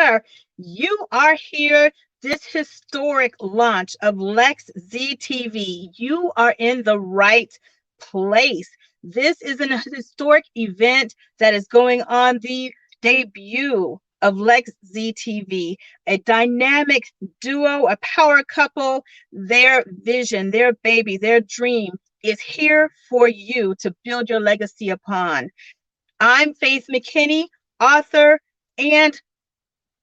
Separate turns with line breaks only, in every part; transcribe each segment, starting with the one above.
sir, you are here. This historic launch of Lex ZTV. You are in the right place. This is an historic event that is going on, the debut of Lex ZTV, a dynamic duo, a power couple. Their vision, their baby, their dream is here for you to build your legacy upon. I'm Faith McKinney, author and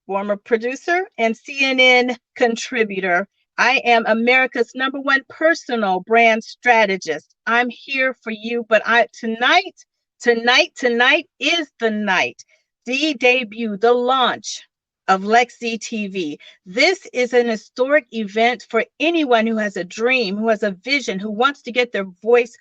former producer and CNN contributor. I am America's #1 personal brand strategist. I'm here for you, but tonight is the night, the debut, the launch of Lex ZTV. This is an historic event for anyone who has a dream, who has a vision, who wants to get their voice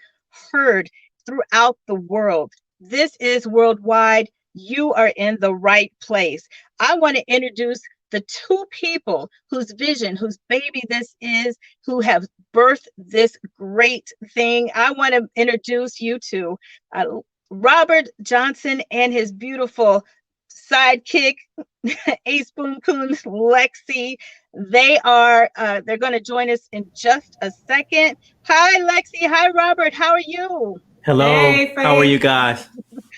heard throughout the world. This is worldwide. You are in the right place. I want to introduce the two people whose vision, whose baby this is, who have birthed this great thing. I want to introduce you to Robert Johnson and his beautiful sidekick, Ace Boon Coons, Lexi. They're going to join us in just a second. Hi, Lexi. Hi, Robert. How are you?
Hello.
Hey,
how are you guys?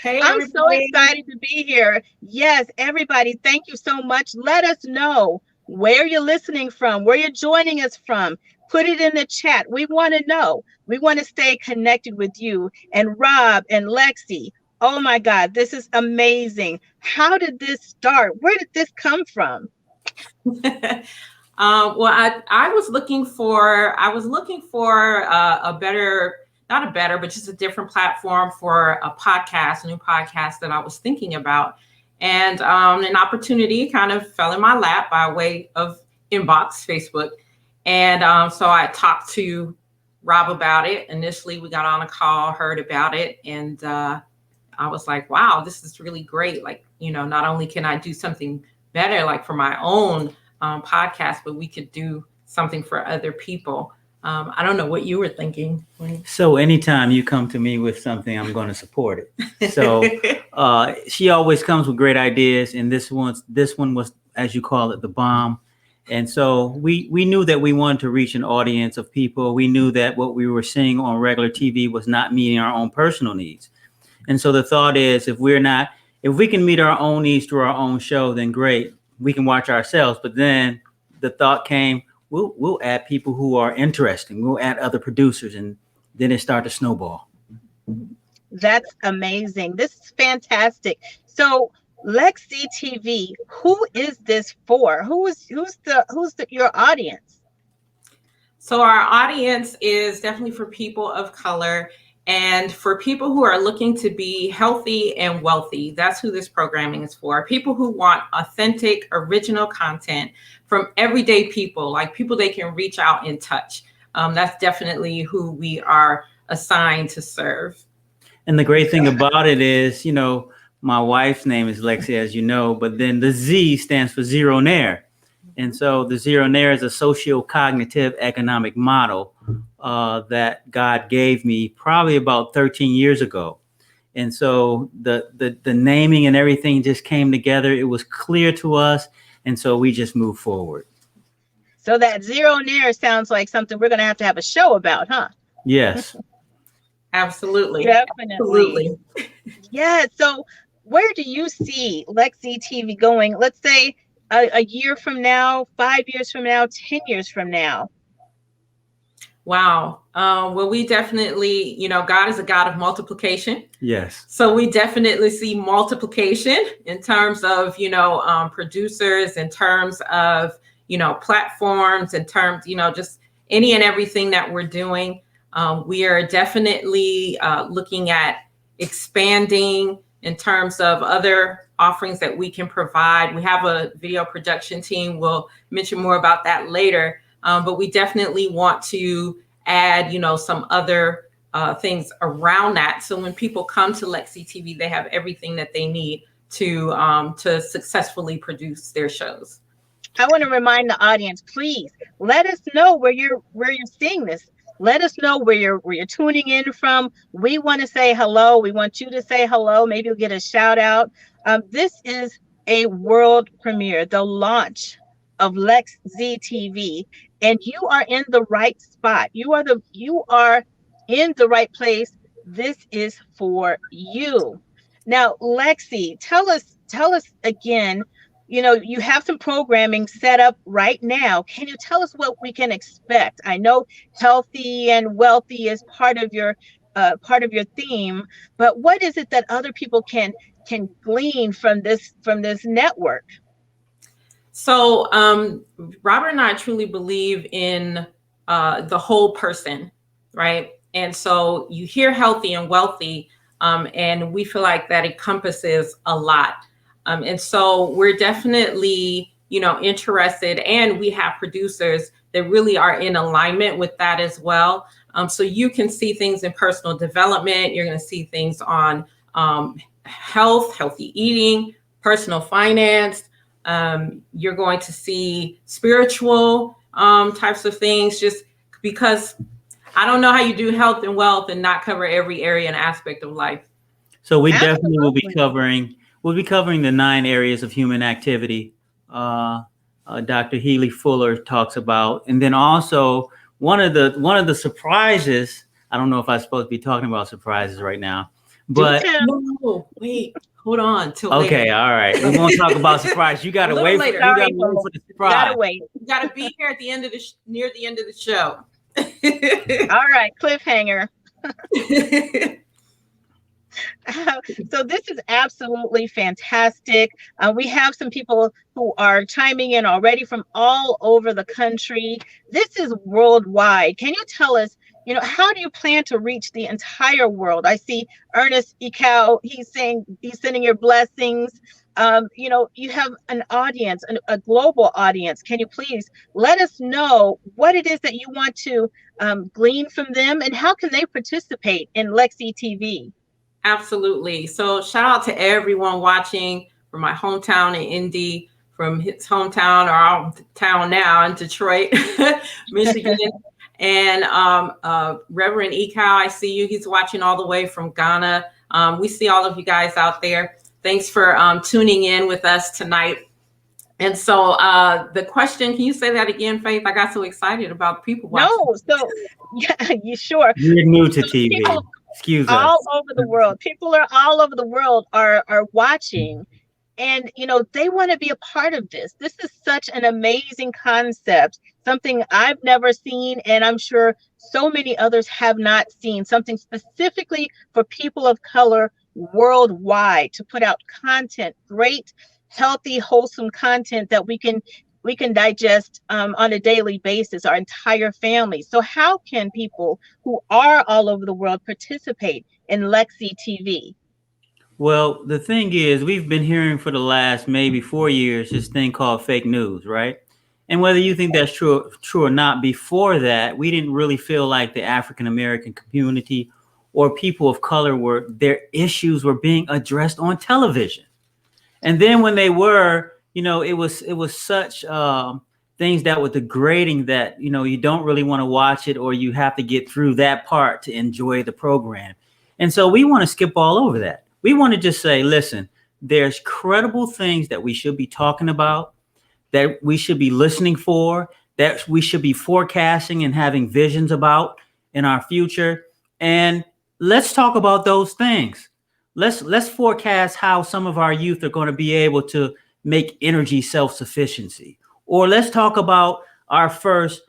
Hey,
I'm
everybody.
so excited to be here. Yes, everybody, thank you so much. Let us know where you're listening from, where you're joining us from. Put it in the chat. We want to know. We want to stay connected with you. And Rob and Lexi, oh my God, this is amazing. How did this start? Where did this come from?
I was looking for a better, not a better, but just a different platform for a podcast, a new podcast that I was thinking about. And an opportunity kind of fell in my lap by way of inbox, Facebook. And so I talked to Rob about it. Initially, we got on a call, heard about it. And I was like, wow, this is really great. Like, not only can I do something better, like for my own podcast, but we could do something for other people. I don't know what you were thinking.
So anytime you come to me with something, I'm going to support it. So she always comes with great ideas, and this one was, as you call it, the bomb. And so we knew that we wanted to reach an audience of people. We knew that what we were seeing on regular TV was not meeting our own personal needs. And so the thought is, if we can meet our own needs through our own show, then great, we can watch ourselves. But then the thought came, we'll add people who are interesting. We'll add other producers, and then it started to snowball.
That's amazing. This is fantastic. So Lex ZTV, who is this for? Who's your audience?
So our audience is definitely for people of color and for people who are looking to be healthy and wealthy. That's who this programming is for. People who want authentic, original content from everyday people, like people they can reach out and touch. That's definitely who we are assigned to serve.
And the great thing about it is, my wife's name is Lexi, as you know, but then the Z stands for Zero Nair. And so the Zero Nair is a socio-cognitive economic model that God gave me probably about 13 years ago. And so the naming and everything just came together. It was clear to us. And so we just moved forward.
So that Zero Nair sounds like something we're going to have a show about, huh?
Yes.
Absolutely.
Definitely.
Absolutely.
Yeah. So where do you see Lex ZTV going? Let's say a year from now, 5 years from now, 10 years from now.
Wow. Well, we definitely, God is a God of multiplication.
Yes.
So we definitely see multiplication in terms of, producers, in terms of, platforms, in terms, just any and everything that we're doing. We are definitely looking at expanding in terms of other offerings that we can provide. We have a video production team. We'll mention more about that later. But we definitely want to add, some other things around that. So when people come to Lex ZTV, they have everything that they need to successfully produce their shows.
I want to remind the audience, please let us know where you're seeing this. Let us know where you're tuning in from. We want to say hello. We want you to say hello. Maybe you'll get a shout out. This is a world premiere, the launch of Lex Z TV, and you are in the right spot. You are in the right place. This is for you. Now, Lexi, tell us again, you have some programming set up right now. Can you tell us what we can expect? I know healthy and wealthy is part of your theme, but what is it that other people can glean from this network?
So, Robert and I truly believe in the whole person, right? And so you hear healthy and wealthy, and we feel like that encompasses a lot. And so we're definitely, interested, and we have producers that really are in alignment with that as well. So you can see things in personal development. You're going to see things on health, healthy eating, personal finance. You're going to see spiritual types of things, just because I don't know how you do health and wealth and not cover every area and aspect of life.
So we definitely will be covering the 9 areas of human activity. Dr. Healy Fuller talks about, and then also one of the surprises. I don't know if I'm supposed to be talking about surprises right now, but
no, wait. Hold on till
okay,
later.
all right. We won't talk about surprise. You gotta wait.
Later.
You gotta wait for the surprise.
Gotta wait.
You gotta be here at the end of near the end of the show.
All right, cliffhanger. So this is absolutely fantastic. We have some people who are chiming in already from all over the country. This is worldwide. Can you tell us, how do you plan to reach the entire world? I see Ernest Ecau, he's sending your blessings. You have an audience, a global audience. Can you please let us know what it is that you want to glean from them, and how can they participate in Lexi TV?
Absolutely. So shout out to everyone watching from my hometown in Indy, from his hometown or our town now in Detroit, Michigan. And Reverend Ecau, I see you. He's watching all the way from Ghana. We see all of you guys out there. Thanks for tuning in with us tonight. And so the question, can you say that again, Faith? I got so excited about people watching.
No, so yeah, you sure?
You're new to TV. Excuse us.
All over the world. People are all over the world are watching. And, they want to be a part of this. This is such an amazing concept, something I've never seen, and I'm sure so many others have not seen, something specifically for people of color worldwide, to put out content, great, healthy, wholesome content that we can digest on a daily basis, our entire family. So how can people who are all over the world participate in Lexi TV?
Well, the thing is, we've been hearing for the last maybe 4 years this thing called fake news, right? And whether you think that's true or not, before that, we didn't really feel like the African American community or people of color their issues were being addressed on television. And then when they were, it was such things that were degrading that, you don't really want to watch it, or you have to get through that part to enjoy the program. And so we want to skip all over that. We want to just say, listen, there's credible things that we should be talking about, that we should be listening for, that we should be forecasting and having visions about in our future. And let's talk about those things. Let's forecast how some of our youth are going to be able to make energy self-sufficiency. Or let's talk about our first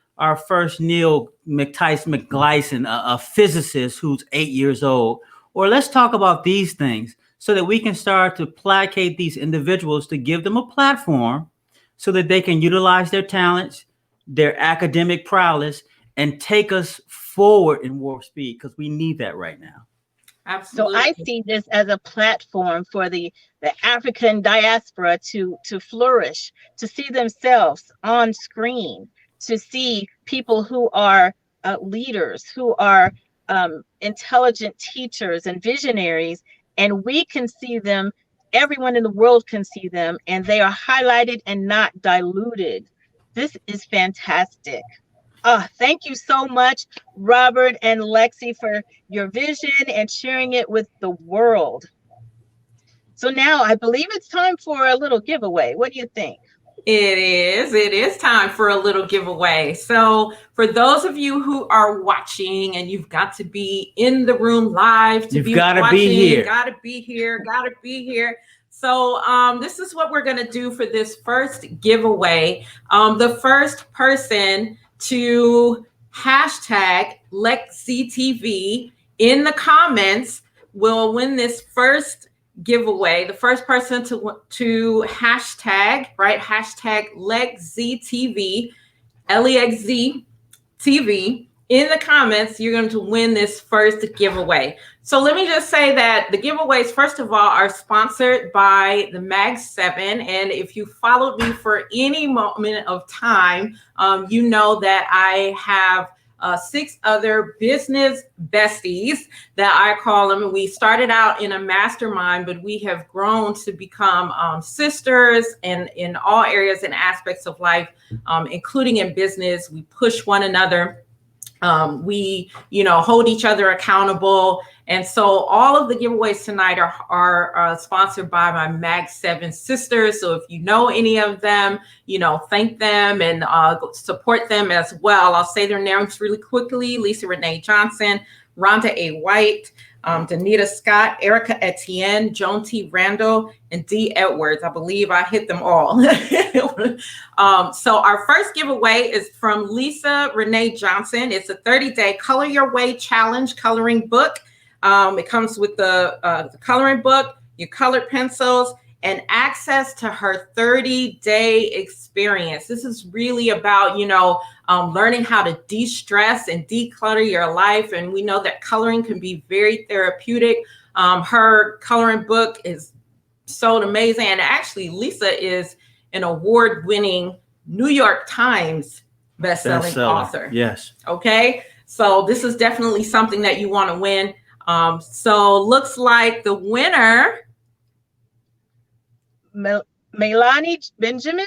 Neil McTyson McGlyson, a physicist who's 8 years old. Or let's talk about these things so that we can start to placate these individuals, to give them a platform so that they can utilize their talents, their academic prowess, and take us forward in warp speed, because we need that right now.
Absolutely.
So I see this as a platform for the African diaspora to flourish, to see themselves on screen, to see people who are leaders, who are intelligent teachers and visionaries, and we can see them, everyone in the world can see them, and they are highlighted and not diluted. This is fantastic. Thank you so much, Robert and Lexi, for your vision and sharing it with the world. So now I believe it's time for a little giveaway. What do you think?
It is. It is time for a little giveaway. So for those of you who are watching, and you've got to be in the room live to
You've
be
gotta
watching,
be here.
gotta be here, gotta be here. So this is what we're gonna do for this first giveaway. The first person to hashtag LexCTV in the comments will win this first giveaway. The first person to hashtag, right? Hashtag LexZTV, LEXZ TV in the comments, you're going to win this first giveaway. So let me just say that the giveaways, first of all, are sponsored by the Mag 7. And if you followed me for any moment of time, you know that I have 6 other business besties that I call them. We started out in a mastermind, but we have grown to become sisters and in all areas and aspects of life, including in business. We push one another. We, hold each other accountable. And so all of the giveaways tonight are sponsored by my Mag 7 sisters. So if you know any of them, thank them and support them as well. I'll say their names really quickly: Lisa Renee Johnson, Rhonda A. White, Danita Scott, Erica Etienne, Joan T. Randall, and D. Edwards. I believe I hit them all. So our first giveaway is from Lisa Renee Johnson. It's a 30-day Color Your Way Challenge coloring book. It comes with the coloring book, your colored pencils, and access to her 30-day experience. This is really about, learning how to de-stress and declutter your life. And we know that coloring can be very therapeutic. Her coloring book is so amazing. And actually, Lisa is an award-winning New York Times bestselling author.
Yes.
Okay. So this is definitely something that you want to win. So looks like the winner,
Melanie Benjamin.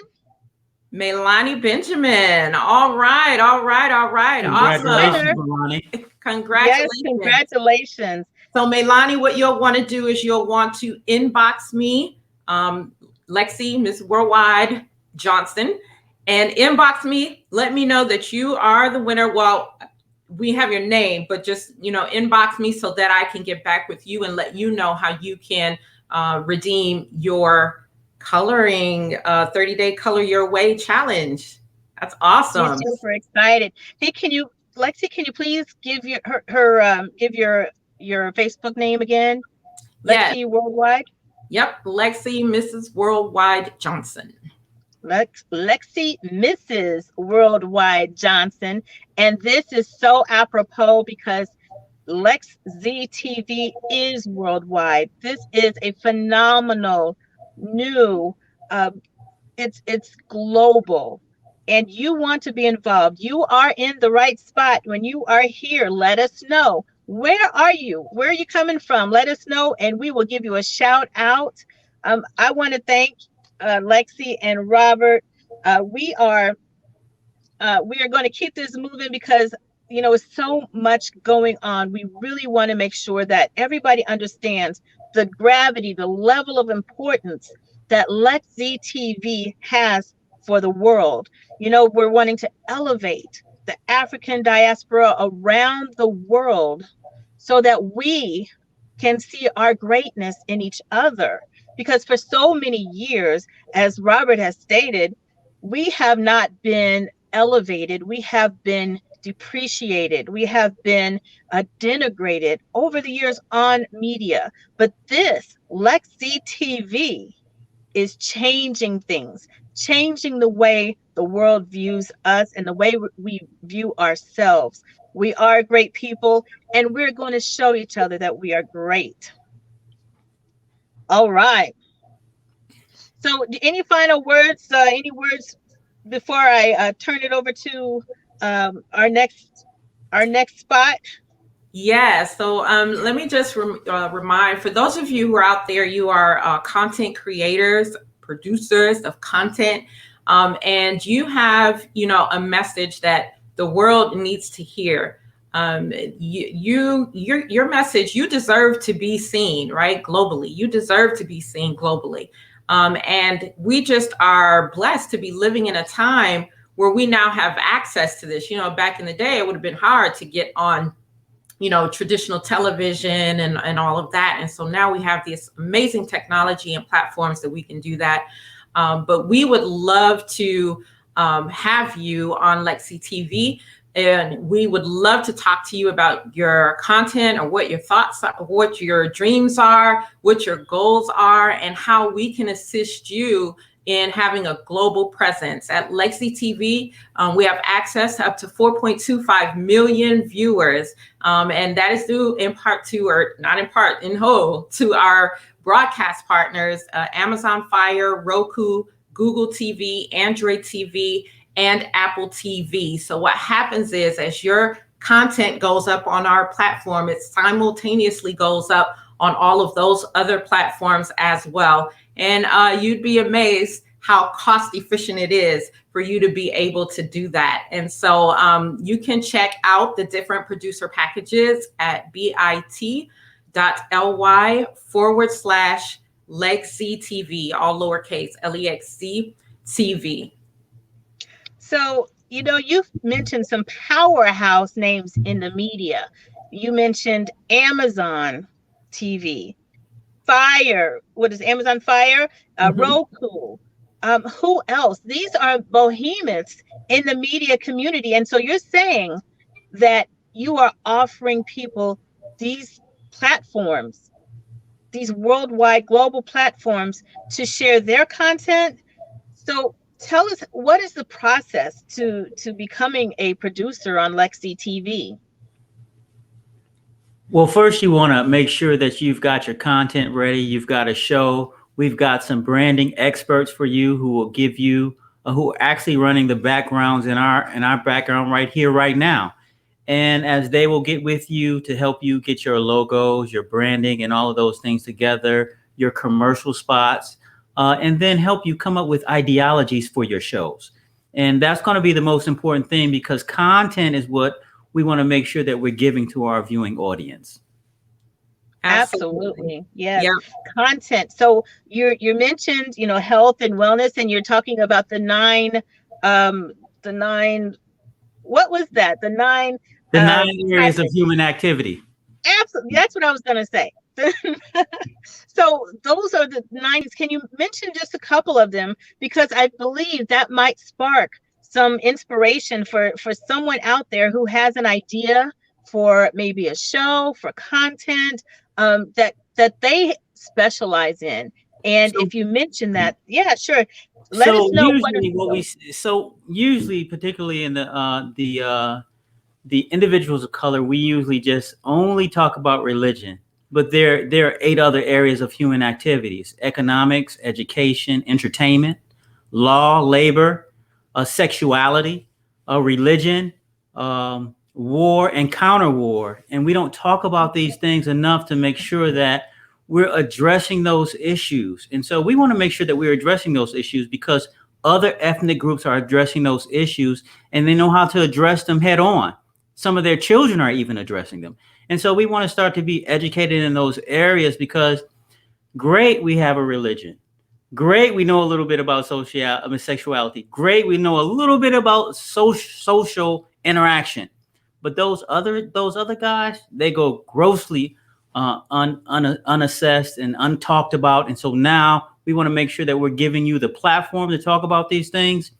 Melanie Benjamin. All right.
Congratulations,
Awesome.
Melanie.
Congratulations.
Yes, congratulations.
So Melanie, what you'll want to do is you'll want to inbox me, Lexi, Miss Worldwide Johnson, and inbox me. Let me know that you are the winner. Well, we have your name, but just, inbox me so that I can get back with you and let you know how you can redeem your coloring 30-day Color Your Way challenge. That's awesome.
I'm super excited. Hey, Lexi, can you please give your Facebook name again? Lexi
Yeah.
Worldwide.
Yep, Lexi Mrs. Worldwide Johnson.
Lexi Mrs. Worldwide Johnson. And this is so apropos because LexZTV is worldwide. This is a phenomenal new, it's global, and you want to be involved. You are in the right spot. When you are here, let us know. Where are you? Where are you coming from? Let us know, and we will give you a shout out. I want to thank Lexi and Robert. We are going to keep this moving because it's so much going on. We really want to make sure that everybody understands the gravity, the level of importance that LexZTV has for the world. We're wanting to elevate the African diaspora around the world so that we can see our greatness in each other. Because for so many years, as Robert has stated, we have not been elevated. We have been depreciated. We have been denigrated over the years on media. But this LexZTV is changing things, changing the way the world views us and the way we view ourselves. We are great people, and we're going to show each other that we are great. All right. So any final words, any words before I turn it over to our next spot?
Yeah, so let me just remind, for those of you who are out there, you are content creators, producers of content, and you have, a message that the world needs to hear. Your message, you deserve to be seen, right? Globally, you deserve to be seen globally. And we just are blessed to be living in a time where we now have access to this. Back in the day, it would have been hard to get on, traditional television and all of that. And so now we have this amazing technology and platforms that we can do that. But we would love to have you on Lexi TV. And we would love to talk to you about your content or what your thoughts are, what your dreams are, what your goals are, and how we can assist you in having a global presence. At Lexi TV, we have access to up to 4.25 million viewers. And that is due in part to, or not in part, in whole, to our broadcast partners, Amazon Fire, Roku, Google TV, Android TV, and Apple TV. So what happens is, as your content goes up on our platform, it simultaneously goes up on all of those other platforms as well. And you'd be amazed how cost efficient it is for you to be able to do that. And so you can check out the different producer packages at bit.ly/Lexi TV, all lowercase, LEXC TV.
So, you've mentioned some powerhouse names in the media. You mentioned Amazon TV, Fire. What is Amazon Fire? Roku. Who else? These are behemoths in the media community. And so you're saying that you are offering people these platforms, these worldwide global platforms, to share their content. So tell us, what is the process to becoming a producer on Lexi TV?
Well, first you want to make sure that you've got your content ready. You've got a show. We've got some branding experts for you who will give you, who are actually running the backgrounds in our background right here, right now. And as they will get with you to help you get your logos, your branding, and all of those things together, your commercial spots, and then help you come up with ideologies for your shows. And that's going to be the most important thing, because content is what we want to make sure that we're giving to our viewing audience.
Absolutely. Yes.
Yeah.
Content. So you mentioned, health and wellness, and you're talking about the nine, what was that? The nine
areas of human activity.
Absolutely. That's what I was going to say. So those are the 9. Can you mention just a couple of them? Because I believe that might spark some inspiration for someone out there who has an idea for maybe a show, for content that they specialize in. And if you mention that, yeah, sure. Let us know
usually, particularly in the individuals of color, we usually just only talk about religion. But there are 8 other areas of human activities: economics, education, entertainment, law, labor, sexuality, religion, war, and counter-war. And we don't talk about these things enough to make sure that we're addressing those issues. And so we want to make sure that we're addressing those issues, because other ethnic groups are addressing those issues and they know how to address them head on. Some of their children are even addressing them. And so we want to start to be educated in those areas, because great, we have a religion. Great, we know a little bit about sexuality. Great, we know a little bit about social interaction. But those other guys, they go grossly unassessed and untalked about. And so now we want to make sure that we're giving you the platform to talk about these things.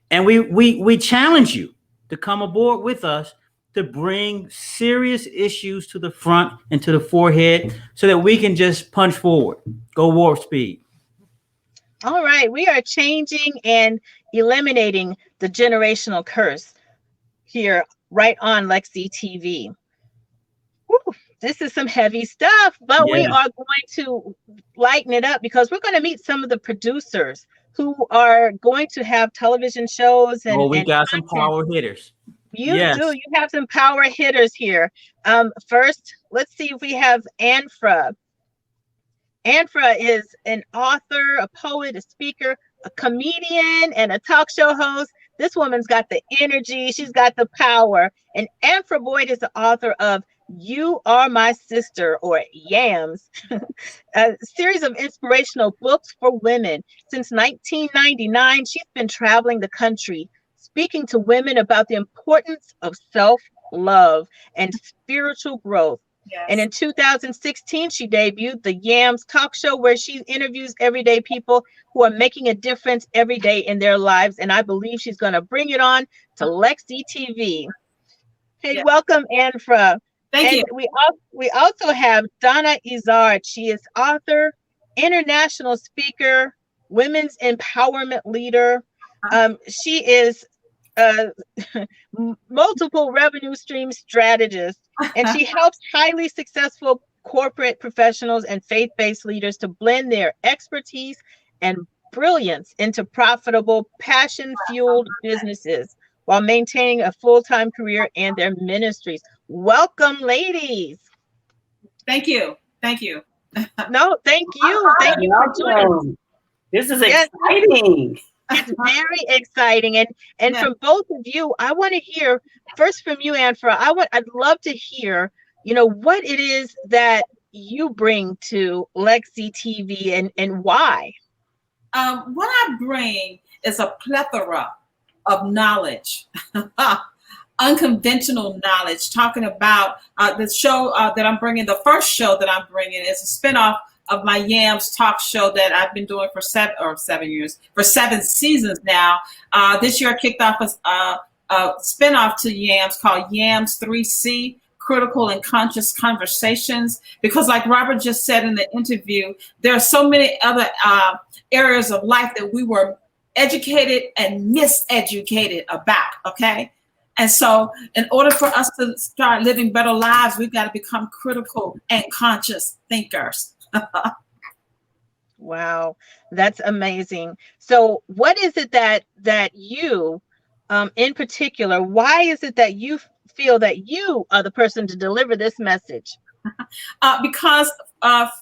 And we challenge you to come aboard with us to bring serious issues to the front and to the forehead, so that we can just punch forward, go warp speed.
All right. We are changing and eliminating the generational curse here right on Lexi TV. Woo, this is some heavy stuff, but we are going to lighten it up, because we're going to meet some of the producers who are going to have television shows. And
we got some power hitters.
You do. You have some power hitters here. First, let's see if we have Anfra. Anfra is an author, a poet, a speaker, a comedian, and a talk show host This woman's got the energy. She's got the power. And Anfra Boyd is the author of You Are My Sister, or YAMS, a series of inspirational books for women. Since 1999, she's been traveling the country, speaking to women about the importance of self-love and spiritual growth.
Yes.
And in 2016, she debuted the YAMS talk show, where she interviews everyday people who are making a difference every day in their lives. And I believe she's going to bring it on to Lexi TV. Hey,
Yeah.
Welcome, Anfra.
Thank you.
We also have Donna Izard. She is author, international speaker, women's empowerment leader. She is multiple revenue stream strategist, and she helps highly successful corporate professionals and faith-based leaders to blend their expertise and brilliance into profitable, passion-fueled businesses while maintaining a full-time career in their ministries. Welcome, ladies.
Thank you. Thank you.
No, thank you. Thank you for joining us.
This is
Yes.
exciting.
It's very exciting. And
Yeah.
from both of you, I want to hear first from you, Anfra. I'd love to hear, what it is that you bring to Lexi TV and why.
What I bring is a plethora of knowledge, unconventional knowledge, talking about the show that I'm bringing. The first show that I'm bringing is a spinoff of my YAMS talk show that I've been doing for 7 years, for 7 seasons now. This year I kicked off a spinoff to YAMS called YAMS 3C, Critical and Conscious Conversations, because like Robert just said in the interview, there are so many other areas of life that we were educated and miseducated about, okay? And so in order for us to start living better lives, we've got to become critical and conscious thinkers.
Wow, that's amazing. So what is it that you, in particular, why is it that you feel that you are the person to deliver this message?
Because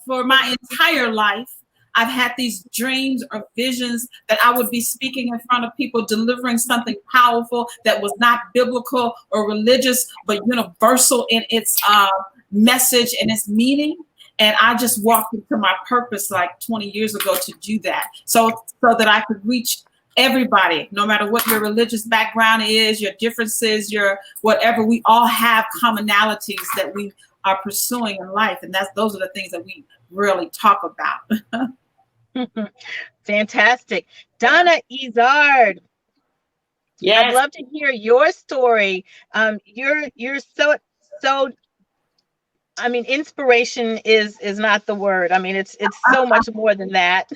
for my entire life, I've had these dreams or visions that I would be speaking in front of people, delivering something powerful that was not biblical or religious, but universal in its message and its meaning. And I just walked into my purpose like 20 years ago to do that, so that I could reach everybody, no matter what your religious background is, your differences, your whatever. We all have commonalities that we are pursuing in life, and those are the things that we really talk about.
Fantastic. Donna Izard.
Yes.
I'd love to hear your story. You're so I mean, inspiration is not the word. I mean, it's so much more than that.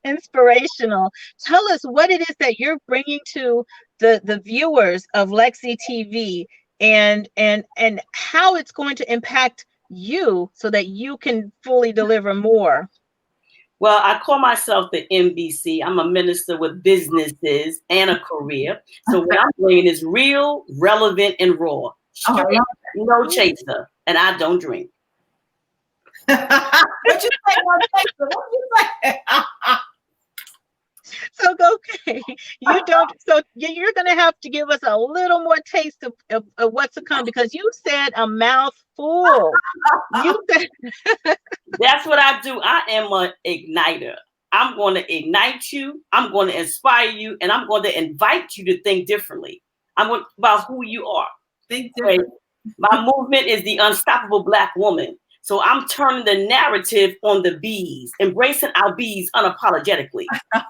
Inspirational. Tell us what it is that you're bringing to the viewers of Lexi TV, and how it's going to impact you so that you can fully deliver more.
Well, I call myself the MBC. I'm a minister with businesses and a career. So what I'm bringing is real, relevant, and raw. Straight, no chaser, and I don't drink.
What you say? What you say?
So okay, you don't. So you're going to have to give us a little more taste of what's to come, because you said a mouthful. You said
That's what I do. I am an igniter. I'm going to ignite you. I'm going to inspire you, and I'm going to invite you to think differently. About who you are.
Think different.
Okay? My movement is the Unstoppable Black Woman. So I'm turning the narrative on the bees, embracing our bees unapologetically.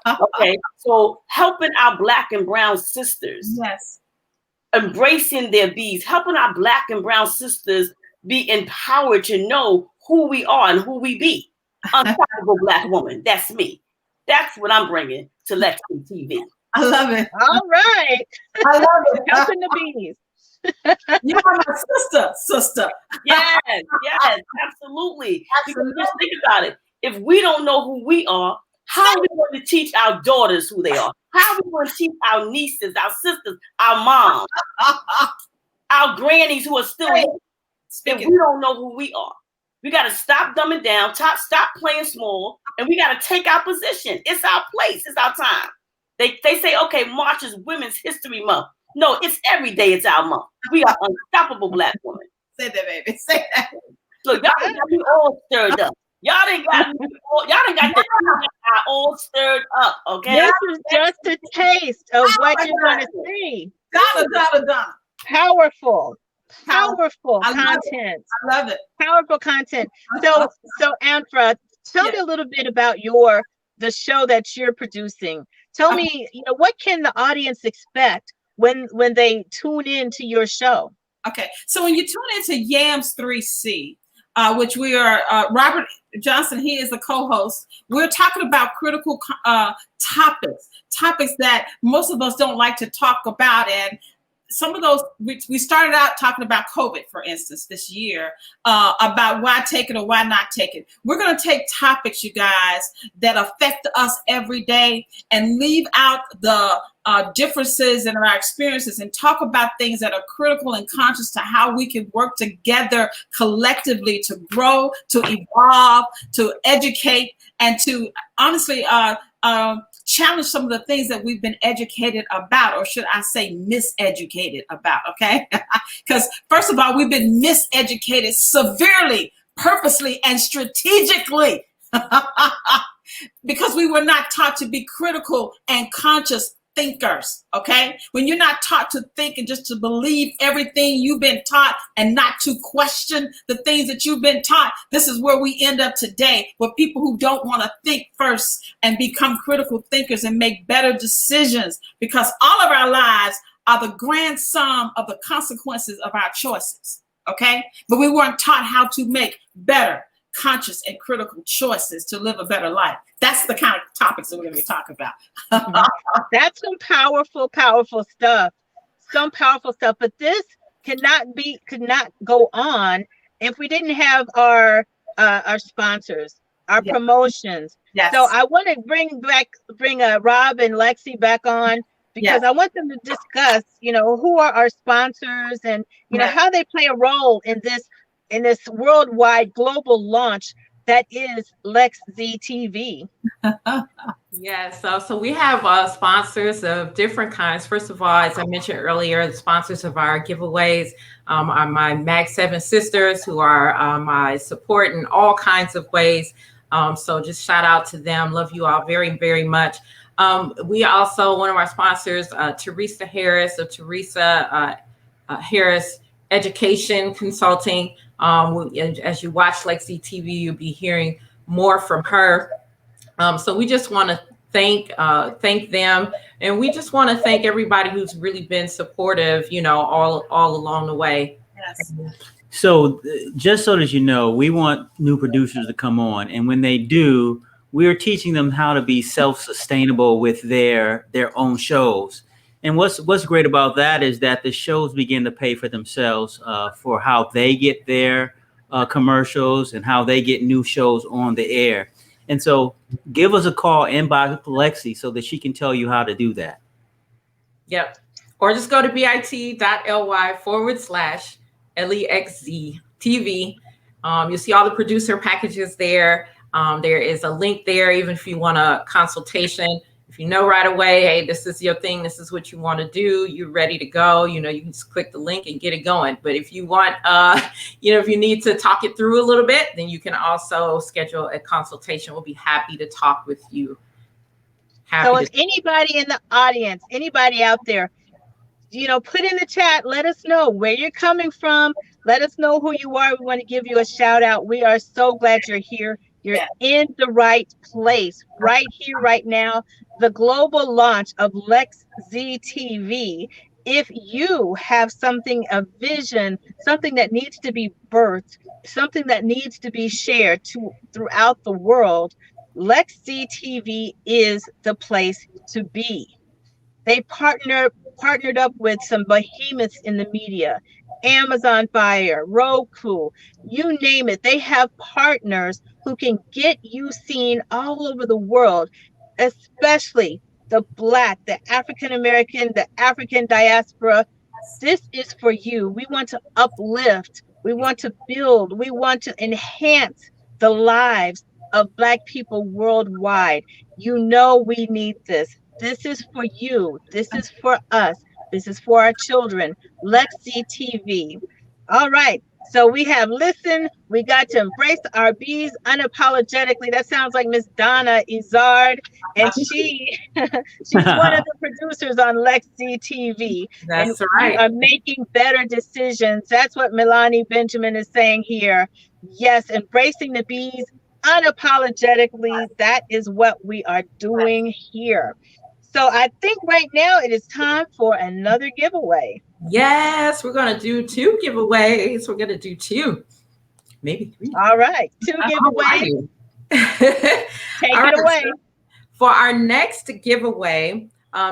Okay, so helping our Black and brown sisters,
Yes,
embracing their bees, helping our Black and brown sisters be empowered to know who we are and who we be. Unstoppable Black Woman, that's me. That's what I'm bringing to Lexi TV.
I love it.
all right.
I love it.
Helping the bees.
You are my sister.
Yes, absolutely. Because just think about it. If we don't know who we are, how are we going to teach our daughters who they are? How are we going to teach our nieces, our sisters, our moms, our grannies who are still here? If we don't know who we are, we got to stop dumbing down, stop playing small, and we got to take our position. It's our place. It's our time. They say, okay, March is Women's History Month. No, it's every day. It's our month. We are unstoppable Black women.
Say that, baby. Say that.
Look, y'all done got me all stirred up. Y'all done got the all stirred up. Okay.
This is just a taste of what you're going to see.
Donna.
Powerful
I love
content.
I love it.
Powerful content. So Anfra, tell me a little bit about the show that you're producing. Tell me, what can the audience expect when they tune into your show?
Okay, so when you tune into Yams 3C, which we are, Robert Johnson, he is the co-host. We're talking about critical topics that most of us don't like to talk about. And some of those, we started out talking about COVID, for instance, this year, about why take it or why not take it. We're going to take topics, you guys, that affect us every day and leave out the differences in our experiences and talk about things that are critical and conscious to how we can work together collectively to grow, to evolve, to educate, and to honestly challenge some of the things that we've been educated about, or should I say miseducated about, okay? Because first of all, we've been miseducated severely, purposely, and strategically because we were not taught to be critical and conscious thinkers, okay? When you're not taught to think and just to believe everything you've been taught and not to question the things that you've been taught, this is where we end up today, with people who don't want to think first and become critical thinkers and make better decisions, because all of our lives are the grand sum of the consequences of our choices, okay? But we weren't taught how to make better, conscious, and critical choices to live a better life. That's the kind of topics that we're going to be talking about.
That's some powerful stuff. Some powerful stuff. But this could not go on if we didn't have our sponsors, our promotions.
Yes.
So I want to bring Rob and Lexi back on, because I want them to discuss, who are our sponsors and how they play a role in this worldwide global launch that is Lex Z TV.
Yes, so we have sponsors of different kinds. First of all, as I mentioned earlier, the sponsors of our giveaways are my Mag 7 sisters, who are my support in all kinds of ways. So just shout out to them. Love you all very, very much. We also, one of our sponsors, Teresa Harris of Teresa Harris Education Consulting. As you watch Lexi TV, you'll be hearing more from her. So we just want to thank them, and we just want to thank everybody who's really been supportive, all along the way.
Yes.
So just so that you know, we want new producers to come on, and when they do, we're teaching them how to be self-sustainable with their own shows. And what's great about that is that the shows begin to pay for themselves for how they get their commercials and how they get new shows on the air. And so give us a call, inbox Lexi, so that she can tell you how to do that.
Yep. Or just go to bit.ly/LEXZ TV. You'll see all the producer packages there. There is a link there, even if you want a consultation. If you know right away, hey, this is your thing, this is what you want to do, you're ready to go, you can just click the link and get it going. But if you want, if you need to talk it through a little bit, then you can also schedule a consultation. We'll be happy to talk with you.
So if anybody in the audience, anybody out there, put in the chat, let us know where you're coming from. Let us know who you are. We want to give you a shout out. We are so glad you're here. You're in the right place right here, right now. The global launch of Lex Z TV. If you have a vision, something that needs to be birthed, something that needs to be shared throughout the world, Lex Z TV is the place to be. They partnered up with some behemoths in the media, Amazon Fire, Roku, you name it. They have partners who can get you seen all over the world, especially the Black, the African American, the African diaspora. This is for you. We want to uplift, we want to build, we want to enhance the lives of Black people worldwide. We need this. This is for you. This is for us. This is for our children. Lexi TV. All right. So we have listen. We got to embrace our bees unapologetically. That sounds like Miss Donna Izard, and she's one of the producers on Lexi TV.
That's
and
right.
We are making better decisions. That's what Milani Benjamin is saying here. Yes, embracing the bees unapologetically. That is what we are doing here. So I think right now it is time for another giveaway.
Yes, we're going to do 2 giveaways. We're going to do 2, maybe 3.
All right, 2 giveaways. Take it away.
So for our next giveaway,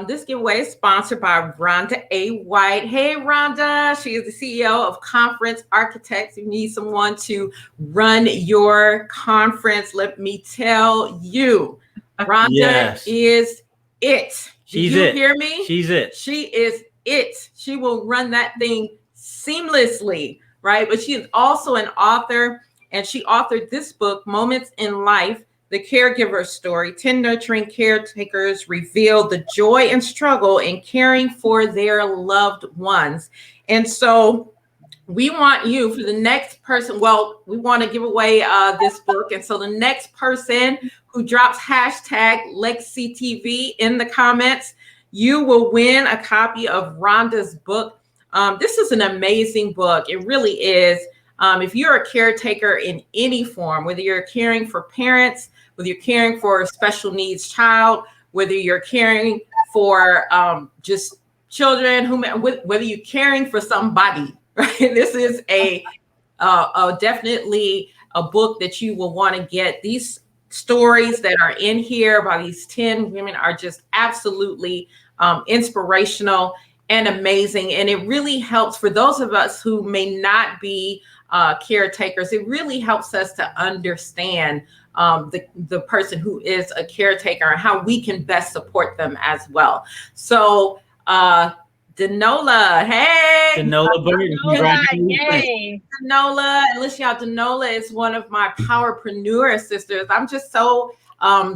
this giveaway is sponsored by Rhonda A. White. Hey, Rhonda. She is the CEO of Conference Architects. You need someone to run your conference. Let me tell you, Rhonda is it.
She's
Did you
it.
hear me?
She's it.
She is it. She will run that thing seamlessly, right? But she is also an author, and she authored this book, Moments in Life, The Caregiver Story. 10 nurturing caretakers reveal the joy and struggle in caring for their loved ones. And so we want you, for the next person, well, we want to give away this book. And so the next person who drops hashtag LexiTV in the comments, you will win a copy of Rhonda's book. This is an amazing book. It really is. If you're a caretaker in any form, whether you're caring for parents, whether you're caring for a special needs child, whether you're caring for just children, whether you're caring for somebody, right? This is a definitely a book that you will want to get. These stories that are in here by these 10 women are just absolutely inspirational and amazing. And it really helps for those of us who may not be caretakers. It really helps us to understand the person who is a caretaker and how we can best support them as well. So Danola, hey.
Danola Burton.
Yay.
Danola, and listen, y'all, Danola is one of my powerpreneur sisters. I'm just so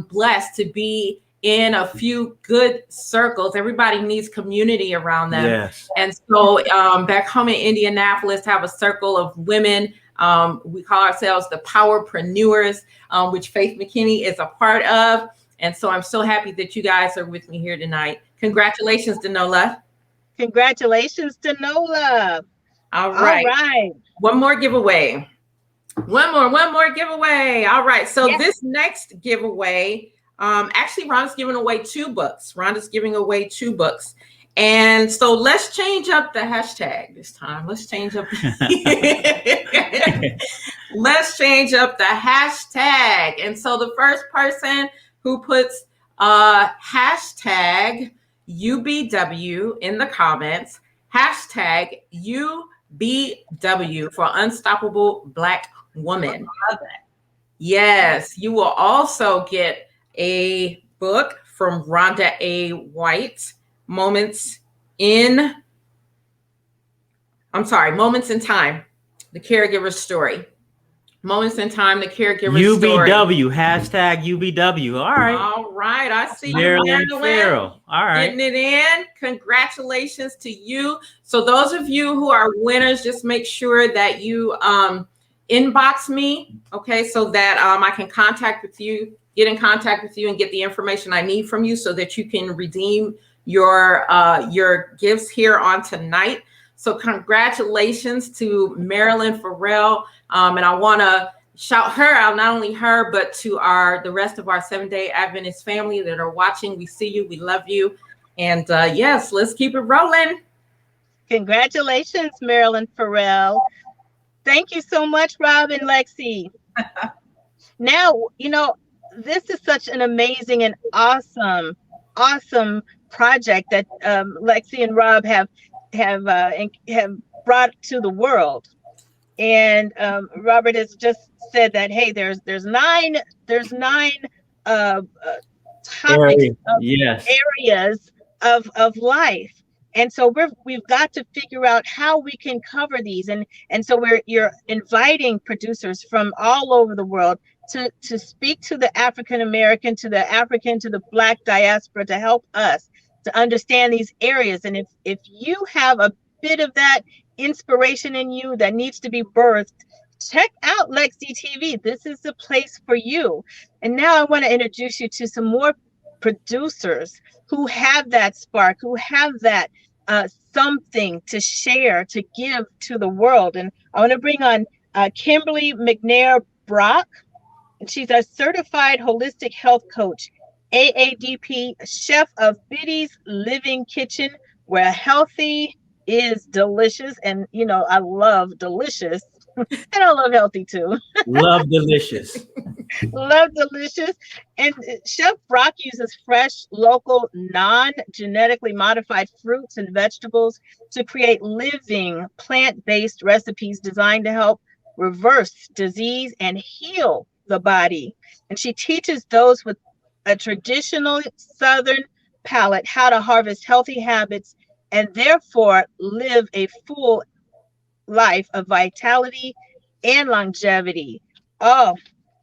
blessed to be in a few good circles. Everybody needs community around them.
Yes.
And so back home in Indianapolis, have a circle of women. We call ourselves the Powerpreneurs, which Faith McKinney is a part of. And so I'm so happy that you guys are with me here tonight. Congratulations, Danola.
Congratulations, Danola.
All right.
All right.
One more giveaway. One more giveaway. All right. So
Yes.
This next giveaway, actually, Rhonda's giving away 2 books. Rhonda's giving away 2 books. And so let's change up the hashtag this time. Let's change up. Let's change up the hashtag. And so the first person who puts hashtag UBW in the comments, hashtag UBW for Unstoppable Black Woman. Yes, you will also get a book from Rhonda A. White, Moments in Time, The Caregiver Story. Moments in Time, The Caregiver Story.
UBW, hashtag UBW. All right.
All right, I see you,
Marilyn
Marilyn.
Farrell. All right.
Getting it in. Congratulations to you. So those of you who are winners, just make sure that you inbox me, okay, so that I can get in contact with you and get the information I need from you so that you can redeem your gifts here on tonight. So congratulations to Marilyn Farrell. And I want to shout her out, not only her, but to the rest of our Seventh-day Adventist family that are watching. We see you. We love you. And yes, let's keep it rolling.
Congratulations, Marilyn Farrell. Thank you so much, Rob and Lexi. Now, this is such an amazing and awesome project that Lexi and Rob have brought to the world. And Robert has just said that, hey, there's 9 topics areas of life. And so we've got to figure out how we can cover these. And so you're inviting producers from all over the world to speak to the African American, to the African, to the Black diaspora, to help us to understand these areas. And if you have a bit of that inspiration in you that needs to be birthed, check out Lexi TV. This is the place for you. And now I want to introduce you to some more producers who have that spark, who have that something to share, to give to the world. And I want to bring on Kimberly McNair Brock. And she's a certified holistic health coach, AADP, chef of Biddy's Living Kitchen, where healthy is delicious. And, you know, I love delicious. And I love healthy too.
Love delicious.
Love delicious. And Chef Brock uses fresh, local, non-genetically modified fruits and vegetables to create living plant-based recipes designed to help reverse disease and heal the body. And she teaches those with a traditional Southern palate how to harvest healthy habits and therefore live a full life of vitality and longevity. Oh,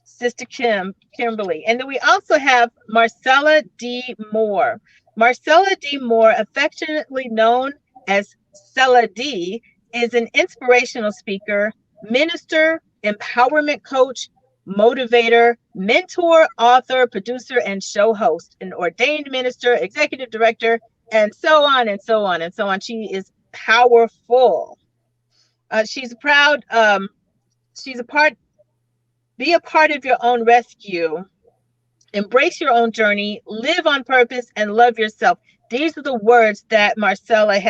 Sister Kimberly. And then we also have Marcella D. Moore. Marcella D. Moore, affectionately known as Cella D, is an inspirational speaker, minister, empowerment coach, motivator, mentor, author, producer, and show host, an ordained minister, executive director, and so on and so on and so on. She is powerful. She's proud. Be a part of your own rescue. Embrace your own journey. Live on purpose and love yourself. These are the words that Marcella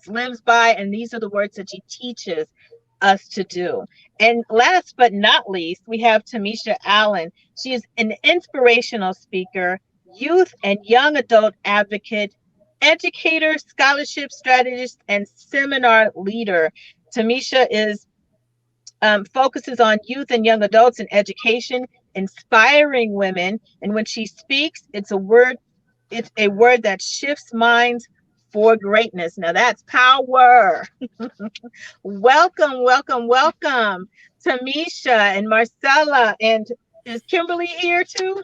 lives by, and these are the words that she teaches us to do. And last but not least, we have Tamisha Allen. She is an inspirational speaker, youth and young adult advocate, educator, scholarship strategist, and seminar leader. Tamisha focuses on youth and young adults in education, inspiring women. And when she speaks, it's a word that shifts minds for greatness. Now that's power. Welcome, welcome, welcome, Tamisha and Marcella. And is Kimberly here too?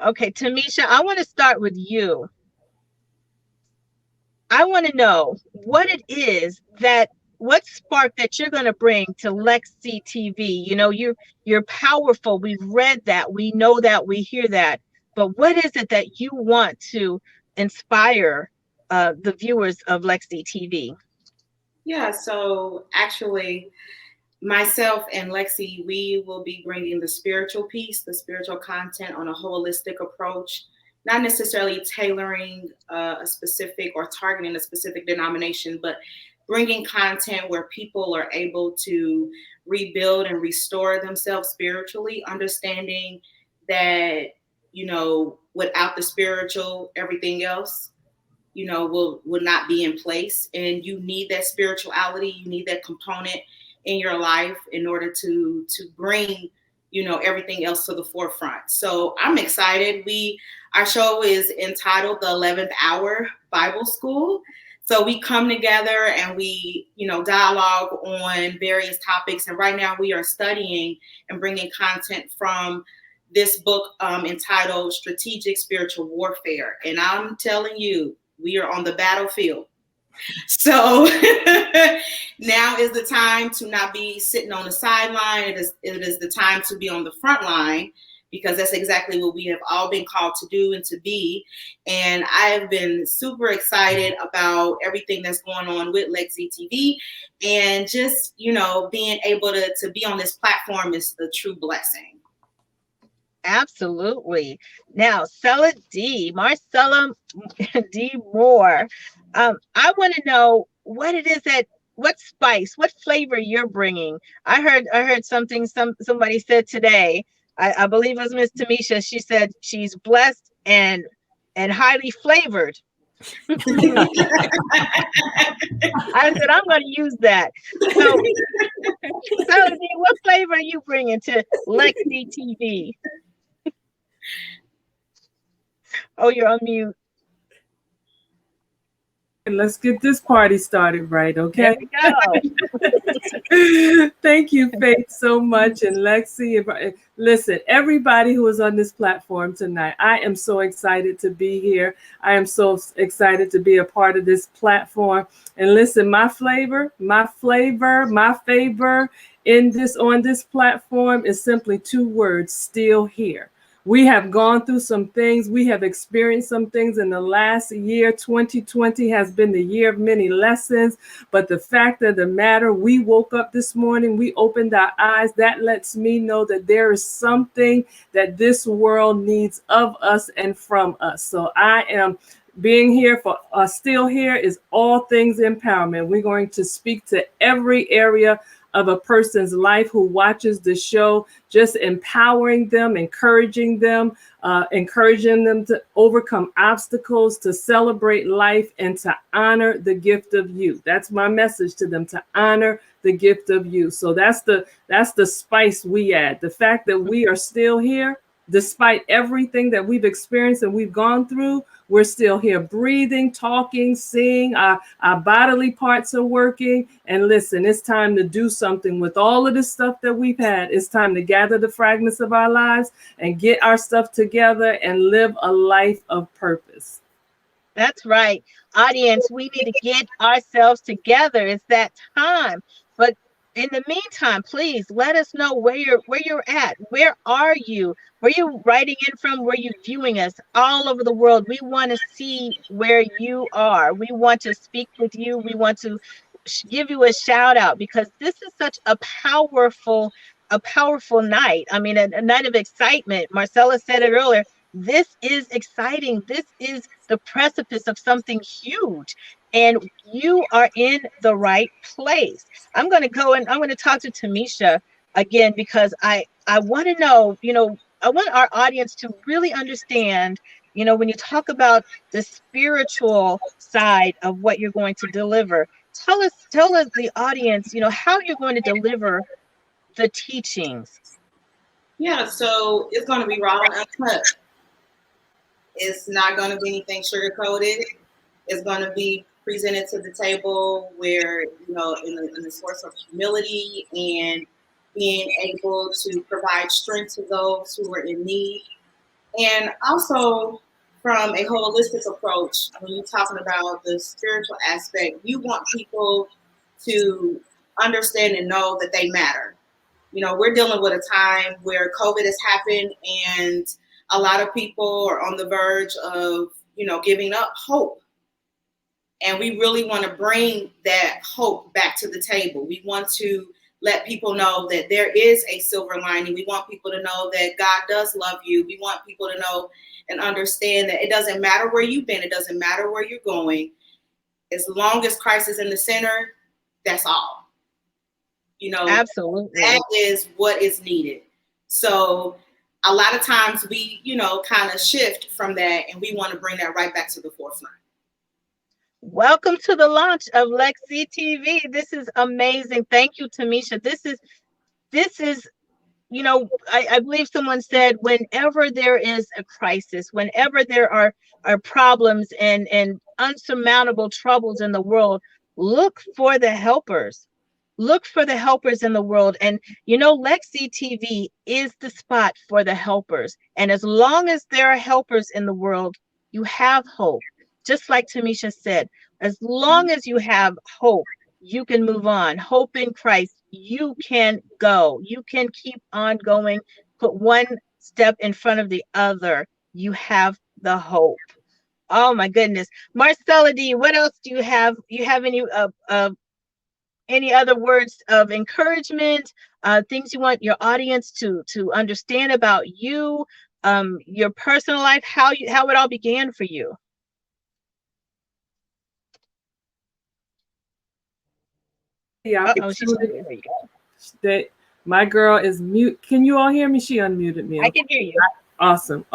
Okay, Tamisha, I want to start with you. I want to know what it is what spark that you're going to bring to Lexi TV. You know, you're powerful. We've read that. We know that. We hear that. But what is it that you want to inspire the viewers of Lexi TV?
Yeah, so actually, myself and Lexi, we will be bringing the spiritual piece, the spiritual content on a holistic approach, not necessarily tailoring a specific or targeting a specific denomination, but bringing content where people are able to rebuild and restore themselves spiritually, understanding that, you know, without the spiritual, everything else, you know, will not be in place. And you need that spirituality, you need that component in your life in order to bring, you know, everything else to the forefront. So I'm excited. Our show is entitled The 11th Hour Bible School. So we come together and we, you know, dialogue on various topics. And right now we are studying and bringing content from this book entitled Strategic Spiritual Warfare. And I'm telling you, we are on the battlefield. So now is the time to not be sitting on the sideline. It is the time to be on the front line, because that's exactly what we have all been called to do and to be. And I have been super excited about everything that's going on with Lexi TV, and just, you know, being able to be on this platform is a true blessing.
Absolutely. Now, Marcella D. Moore. I want to know what it is what spice, what flavor you're bringing. I heard something somebody said today. I believe it was Miss Tamisha. She said she's blessed and highly flavored. I said I'm going to use that. So what flavor are you bringing to Lexi TV? Oh, you're on mute.
Let's get this party started right, okay?
There we go.
Thank you, Faith, so much. And Lexi, listen, everybody who is on this platform tonight, I am so excited to be here. I am so excited to be a part of this platform. And listen, my favor in this on this platform is simply 2 words: still here. We have gone through some things. We have experienced some things in the last year. 2020 has been the year of many lessons. But the fact of the matter, we woke up this morning, we opened our eyes. That lets me know that there is something that this world needs of us and from us. So I am being here for still here is all things empowerment. We're going to speak to every area of a person's life who watches the show, just empowering them, encouraging them to overcome obstacles, to celebrate life, and to honor the gift of youth. That's my message to them, to honor the gift of youth. So that's the spice we add. The fact that we are still here, despite everything that we've experienced and we've gone through, we're still here breathing, talking, seeing, our bodily parts are working. And listen, it's time to do something with all of this stuff that we've had. It's time to gather the fragments of our lives and get our stuff together and live a life of purpose.
That's right. Audience, we need to get ourselves together. It's that time. But in the meantime, please let us know where you're at. Where are you? Where you writing in from? Where you viewing us all over the world? We want to see where you are. We want to speak with you. We want to give you a shout out, because this is such a powerful night. I mean, a night of excitement. Marcella said it earlier. This is exciting. This is the precipice of something huge. And you are in the right place. I'm going to go and I'm going to talk to Tamisha again, because I want to know, I want our audience to really understand, when you talk about the spiritual side of what you're going to deliver, tell us the audience, how you're going to deliver the teachings.
Yeah, so it's going to be raw and uncut. It's not going to be anything sugar-coated. It's going to be presented to the table where, in the source of humility and being able to provide strength to those who are in need. And also from a holistic approach, when you're talking about the spiritual aspect, you want people to understand and know that they matter. We're dealing with a time where COVID has happened and a lot of people are on the verge of, giving up hope. And we really want to bring that hope back to the table. We want to let people know that there is a silver lining. We want people to know that God does love you. We want people to know and understand that it doesn't matter where you've been. It doesn't matter where you're going. As long as Christ is in the center, that's all.
Absolutely.
That is what is needed. So a lot of times we, kind of shift from that, and we want to bring that right back to the forefront.
Welcome to the launch of Lexi TV. This is amazing. Thank you, Tamisha. This is, I believe someone said, whenever there is a crisis, whenever there are problems and unsurmountable troubles in the world, look for the helpers. Look for the helpers in the world. And, Lexi TV is the spot for the helpers. And as long as there are helpers in the world, you have hope. Just like Tamisha said, as long as you have hope, you can move on. Hope in Christ, you can go. You can keep on going. Put one step in front of the other. You have the hope. Oh my goodness. Marcella D, what else do you have? You have any other words of encouragement, things you want your audience to understand about you, your personal life, how it all began for you?
Yeah, my girl is mute. Can you all hear me? She unmuted me.
I can hear you.
Awesome.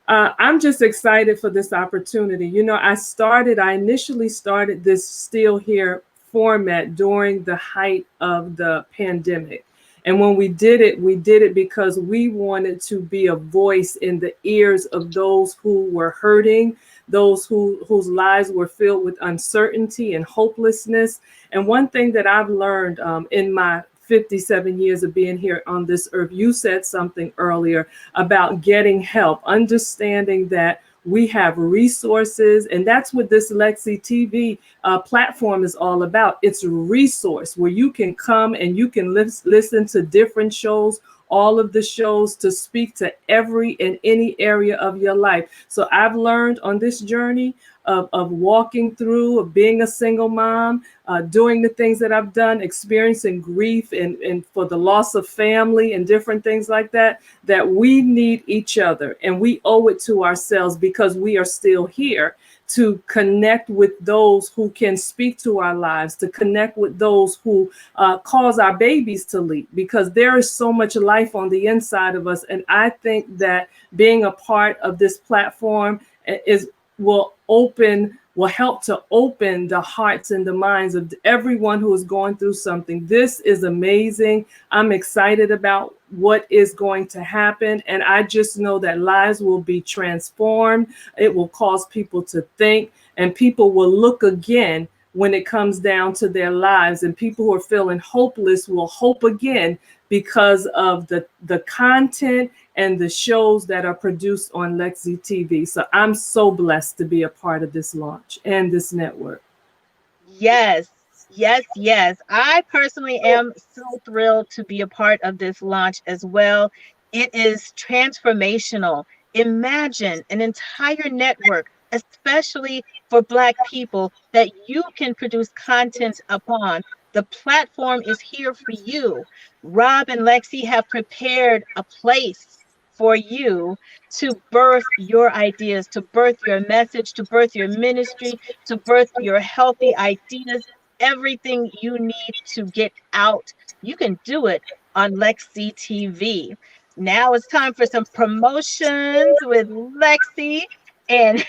I'm just excited for this opportunity. I initially started this Still Here format during the height of the pandemic. And when we did it because we wanted to be a voice in the ears of those who were hurting, those whose lives were filled with uncertainty and hopelessness. And one thing that I've learned in my 57 years of being here on this earth, you said something earlier about getting help, understanding that we have resources, and that's what this Lexi TV platform is all about. It's a resource where you can come and you can listen to different shows, all of the shows, to speak to every and any area of your life. So I've learned on this journey of walking through, of being a single mom, doing the things that I've done, experiencing grief and for the loss of family and different things like that, that we need each other and we owe it to ourselves, because we are still here, to connect with those who can speak to our lives, to connect with those who cause our babies to leap, because there is so much life on the inside of us. And I think that being a part of this platform will help to open the hearts and the minds of everyone who is going through something. This is amazing. I'm excited about what is going to happen. And I just know that lives will be transformed. It will cause people to think, and people will look again when it comes down to their lives. And people who are feeling hopeless will hope again because of the content and the shows that are produced on Lexi TV. So I'm so blessed to be a part of this launch and this network.
Yes, yes, yes. I personally am so thrilled to be a part of this launch as well. It is transformational. Imagine an entire network, especially for Black people, that you can produce content upon. The platform is here for you. Rob and Lexi have prepared a place for you to birth your ideas, to birth your message, to birth your ministry, to birth your healthy ideas, everything you need to get out. You can do it on Lexi TV. Now it's time for some promotions with Lexi and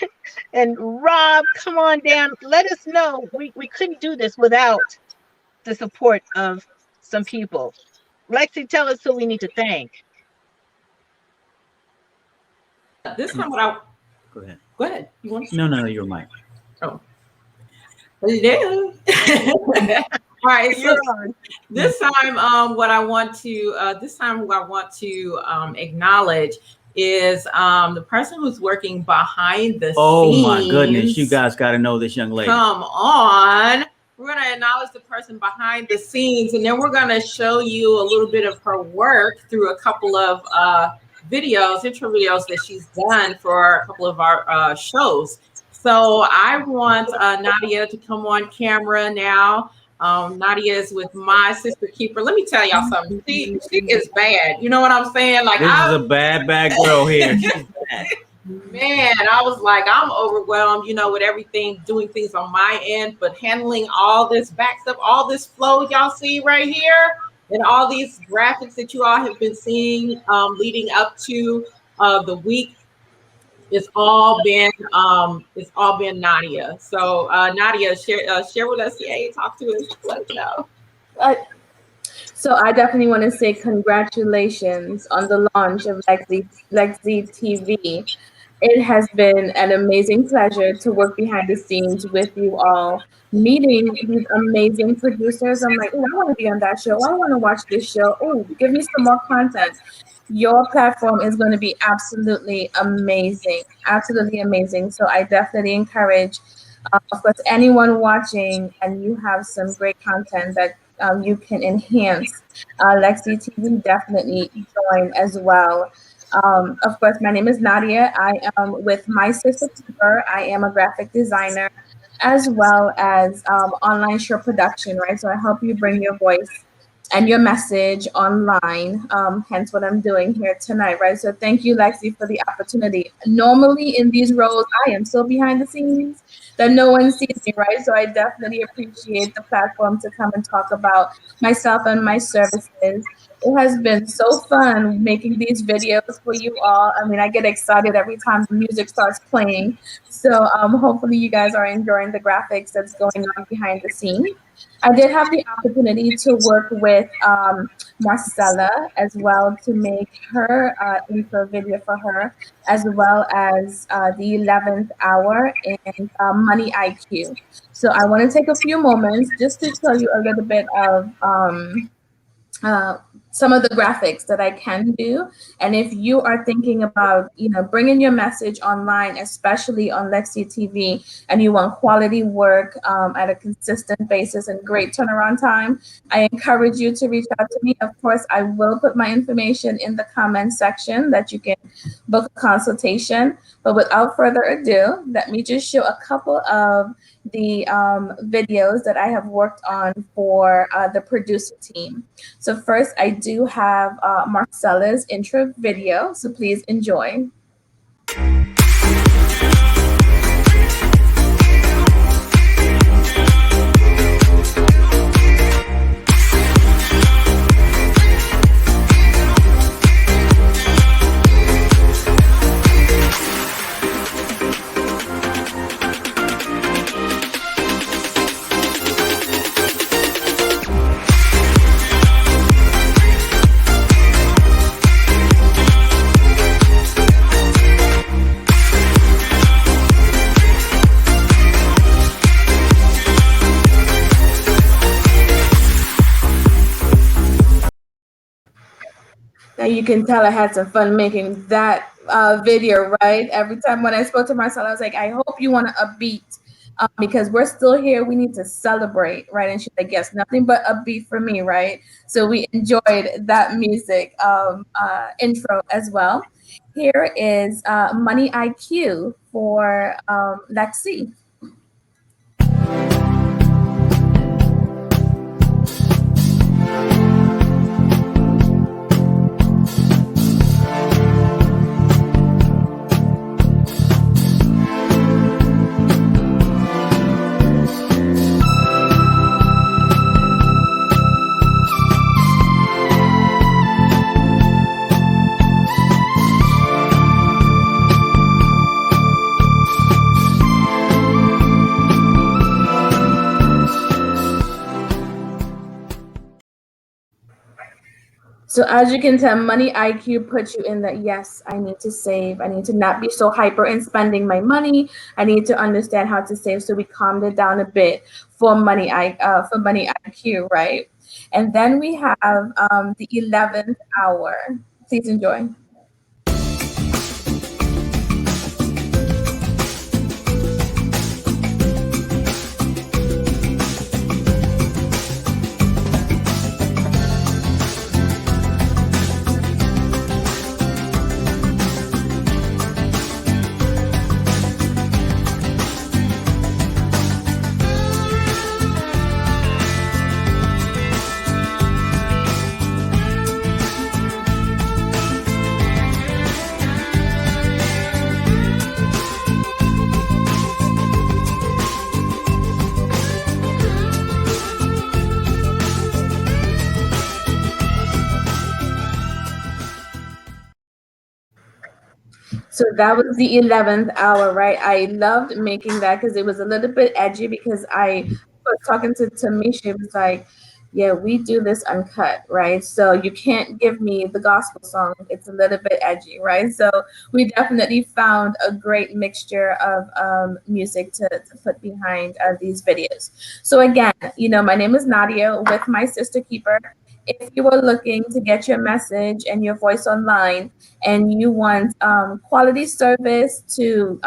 Rob. Come on down. Let us know. We couldn't do this without the support of some people. Lexi, tell us who we need to thank.
This time, what I
Go ahead.
go ahead. You want to?
No, you're mic.
Oh, yeah. All right. So this time, what I want to acknowledge is the person who's working behind the scenes.
Oh my goodness, you guys got to know this young lady.
Come on. We're going to acknowledge the person behind the scenes, and then we're going to show you a little bit of her work through a couple of intro videos that she's done for a couple of our shows. So I want Nadia to come on camera now. Nadia is with my sister keeper. Let me tell y'all something. She is bad. You know what I'm saying? Like,
this is a bad girl here. She's bad.
Man, I was like, I'm overwhelmed, with everything, doing things on my end, but handling all this back stuff, all this flow y'all see right here, and all these graphics that you all have been seeing leading up to the week, it's all been Nadia. So Nadia, share with us, talk to us, let us know.
So I definitely want to say congratulations on the launch of Lexi TV. It has been an amazing pleasure to work behind the scenes with you all, meeting these amazing producers. I'm like, oh, I want to be on that show. I want to watch this show. Oh, give me some more content. Your platform is going to be absolutely amazing, absolutely amazing. So I definitely encourage, of course, anyone watching and you have some great content that you can enhance, Lexi TV, definitely join as well. Of course, my name is Nadia. I am with My Sister Keeper. I am a graphic designer as well as online show production, right? So I help you bring your voice and your message online, hence what I'm doing here tonight, right? So thank you, Lexi, for the opportunity. Normally in these roles, I am so behind the scenes that no one sees me, right? So I definitely appreciate the platform to come and talk about myself and my services. It has been so fun making these videos for you all. I mean, I get excited every time the music starts playing. So hopefully you guys are enjoying the graphics that's going on behind the scenes. I did have the opportunity to work with Marcella as well to make her intro video for her, as well as the 11th hour and Money IQ. So I want to take a few moments just to tell you a little bit of some of the graphics that I can do. And if you are thinking about, bringing your message online, especially on Lexi TV, and you want quality work at a consistent basis and great turnaround time, I encourage you to reach out to me. Of course, I will put my information in the comment section that you can book a consultation. But without further ado, let me just show a couple of the videos that I have worked on for the producer team. So first, I do have Marcella's intro video, so please enjoy. Now you can tell I had some fun making that video, right? Every time when I spoke to Marcella, I was like, I hope you want to upbeat because we're still here. We need to celebrate, right? And she's like, yes, nothing but upbeat for me, right? So we enjoyed that music intro as well. Here is Money IQ for Lexi. So as you can tell, Money IQ puts you in that, yes, I need to save. I need to not be so hyper in spending my money. I need to understand how to save. So we calmed it down a bit for Money IQ, right? And then we have the 11th hour. Please enjoy. So that was the 11th hour, right? I loved making that because it was a little bit edgy because I was talking to Tamisha, it was like, yeah, we do this uncut, right? So you can't give me the gospel song. It's a little bit edgy, right? So we definitely found a great mixture of music to put behind these videos. So again, my name is Nadia with My Sister Keeper. If you are looking to get your message and your voice online and you want quality service to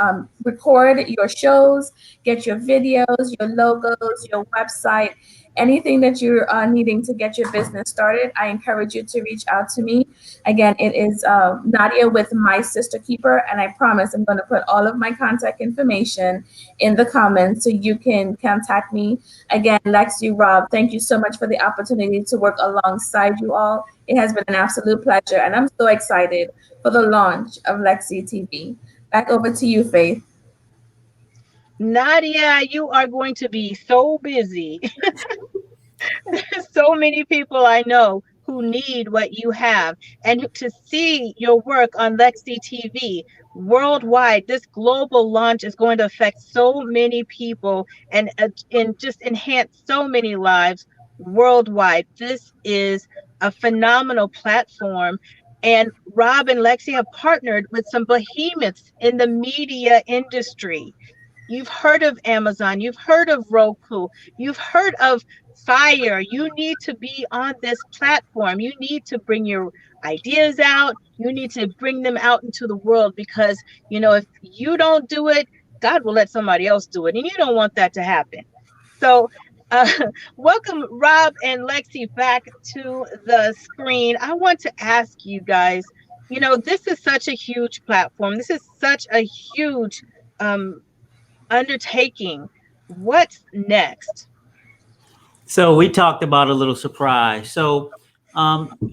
record your shows, get your videos, your logos, your website, anything that you're needing to get your business started, I encourage you to reach out to me. Again, it is Nadia with My Sister Keeper, and I promise I'm going to put all of my contact information in the comments so you can contact me. Again, Lexi, Rob, thank you so much for the opportunity to work alongside you all. It has been an absolute pleasure, and I'm so excited for the launch of Lexi TV. Back over to you, Faith.
Nadia, you are going to be so busy. There's so many people I know who need what you have, and to see your work on Lexi TV worldwide. This global launch is going to affect so many people and just enhance so many lives worldwide. This is a phenomenal platform. And Rob and Lexi have partnered with some behemoths in the media industry. You've heard of Amazon, you've heard of Roku, you've heard of Fire. You need to be on this platform. You need to bring your ideas out. You need to bring them out into the world, because, if you don't do it, God will let somebody else do it. And you don't want that to happen. So welcome Rob and Lexi back to the screen. I want to ask you guys, this is such a huge platform. This is such a huge undertaking. What's next?
So we talked about a little surprise. So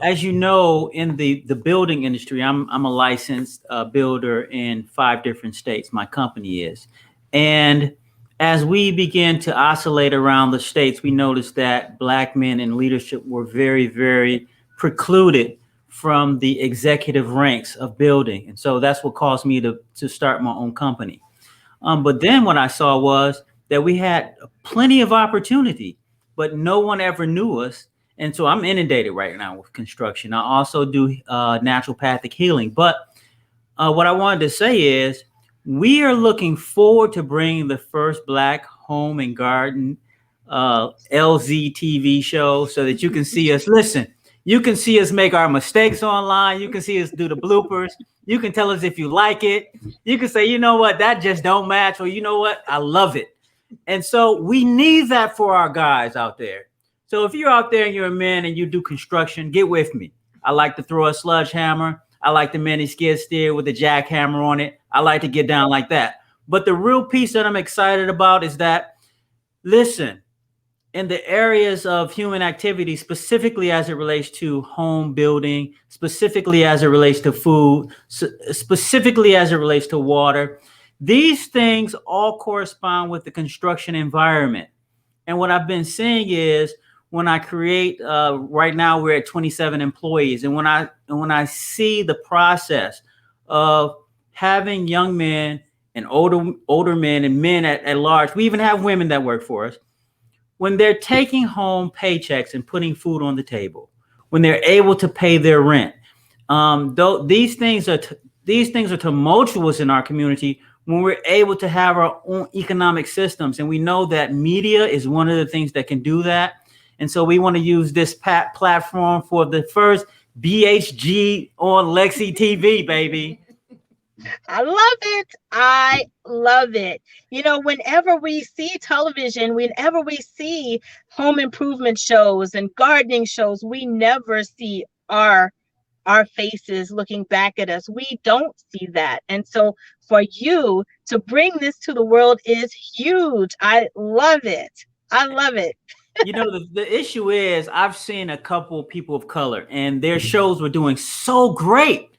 as you know, in the building industry, I'm a licensed builder in 5 different states. My company is. And as we began to oscillate around the states, we noticed that Black men in leadership were very, very precluded from the executive ranks of building. And so that's what caused me to start my own company. But then what I saw was that we had plenty of opportunity, but no one ever knew us. And so I'm inundated right now with construction. I also do naturopathic healing. But what I wanted to say is we are looking forward to bringing the first Black home and garden LZ TV show so that you can see us. Listen, you can see us make our mistakes online. You can see us do the bloopers. You can tell us if you like it. You can say, you know what, that just don't match. Or you know what, I love it. And so we need that for our guys out there. So if you're out there and you're a man and you do construction, get with me. I like to throw a sledgehammer. I like the mini skid steer with a jackhammer on it. I like to get down like that. But the real piece that I'm excited about is that, listen, in the areas of human activity, specifically as it relates to home building, specifically as it relates to food, specifically as it relates to water, these things all correspond with the construction environment. And what I've been seeing is when I create, right now we're at 27 employees. And when I see the process of having young men and older men and men at large, we even have women that work for us, when they're taking home paychecks and putting food on the table, when they're able to pay their rent, these things are tumultuous in our community when we're able to have our own economic systems. And we know that media is one of the things that can do that. And so we want to use this platform for the first BHG on Lexi TV, baby.
I love it. I love it. Whenever we see television, whenever we see home improvement shows and gardening shows, we never see our faces looking back at us. We don't see that. And so for you to bring this to the world is huge. I love it. I love it.
The issue is I've seen a couple of people of color and their shows were doing so great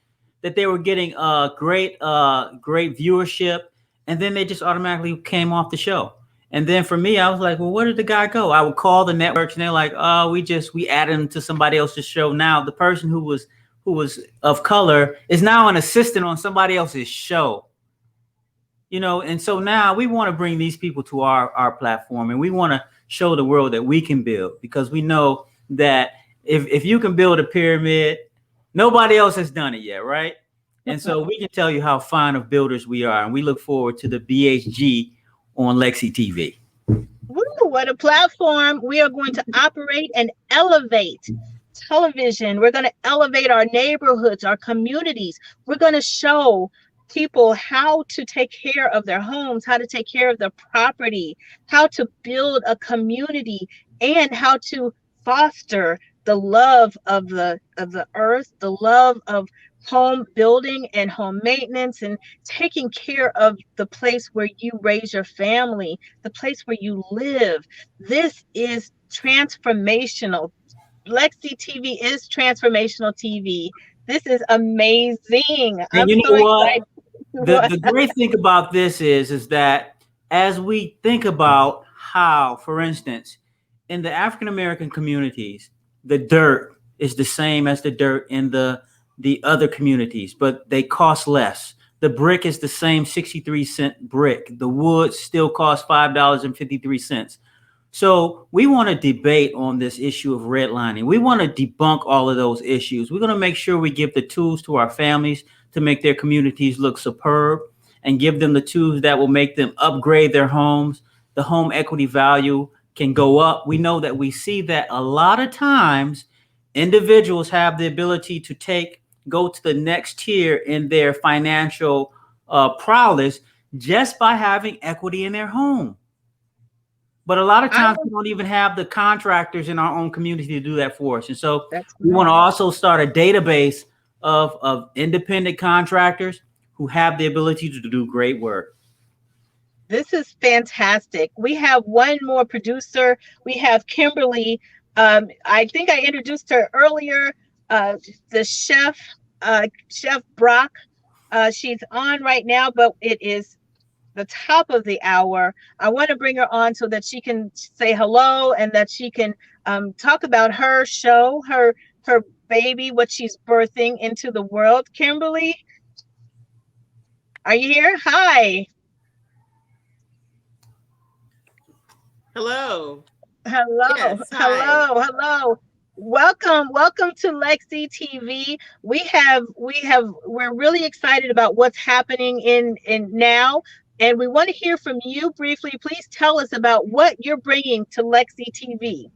that they were getting great viewership, and then they just automatically came off the show. And then for me, I was like, well, where did the guy go? I would call the networks and they're like, oh, we added him to somebody else's show. Now the person who was of color is now an assistant on somebody else's show. And so now we want to bring these people to our platform, and we want to show the world that we can build, because we know that if you can build a pyramid, nobody else has done it yet, right? And so we can tell you how fine of builders we are, and we look forward to the BHG on Lexi TV.
Woo, what a platform. We are going to operate and elevate television. We're going to elevate our neighborhoods, our communities. We're going to show people how to take care of their homes, how to take care of their property, how to build a community, and how to foster the love of the earth, the love of home building and home maintenance, and taking care of the place where you raise your family, the place where you live. This is transformational. Lexi TV is transformational TV. This is amazing.
And you know what? The great thing about this is that as we think about how, for instance, in the African American communities, the dirt is the same as the dirt in the other communities, but they cost less. The brick is the same 63-cent brick. The wood still costs $5.53. So we want to debate on this issue of redlining. We want to debunk all of those issues. We're going to make sure we give the tools to our families to make their communities look superb and give them the tools that will make them upgrade their homes. The home equity value can go up. We know that we see that a lot of times individuals have the ability to go to the next tier in their financial prowess just by having equity in their home. But a lot of times we don't even have the contractors in our own community to do that for us. And so we want to also start a database of independent contractors who have the ability to do great work.
This is fantastic. We have one more producer. We have Kimberly. I think I introduced her earlier, the chef, Chef Brock. She's on right now, but it is the top of the hour. I want to bring her on so that she can say hello and that she can talk about her show, her baby, what she's birthing into the world. Kimberly, are you here? Hi.
Hello.
Hello.
Yes,
Hello. Welcome to Lexi TV. We're really excited about what's happening in now. And we want to hear from you briefly. Please tell us about what you're bringing to Lexi TV.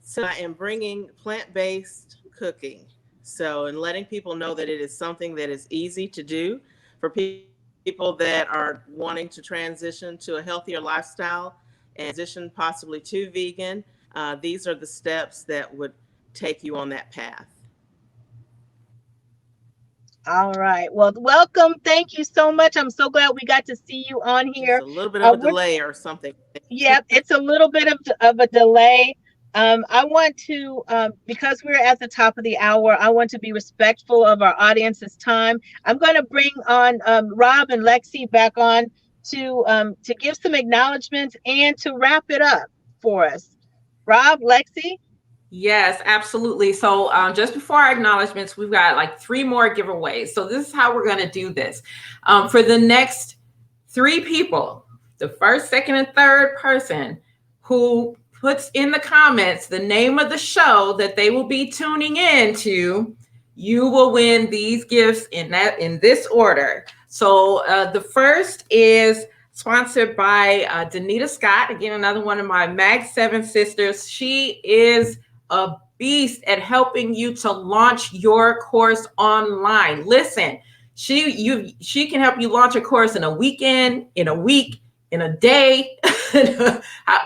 So I am bringing plant-based cooking. So, and letting people know that it is something that is easy to do for people that are wanting to transition to a healthier lifestyle and transition possibly to vegan. These are the steps that would take you on that path.
All right. Well, welcome. Thank you so much. I'm so glad we got to see you on here.
It's a little bit of a delay or something.
Yeah, it's a little bit of a delay. I want to, because we're at the top of the hour, I want to be respectful of our audience's time. I'm going to bring on Rob and Lexi back on to give some acknowledgments and to wrap it up for us. Rob, Lexi?
Yes, absolutely. So just before our acknowledgments, we've got like 3 more giveaways. So this is how we're going to do this. For the next 3 people, the first, second, and third person who puts in the comments the name of the show that they will be tuning in to, you will win these gifts in this order. So the first is sponsored by Danita Scott. Again, another one of my Mag 7 sisters. She is a beast at helping you to launch your course online. Listen, she can help you launch a course in a weekend, in a week, in a day, a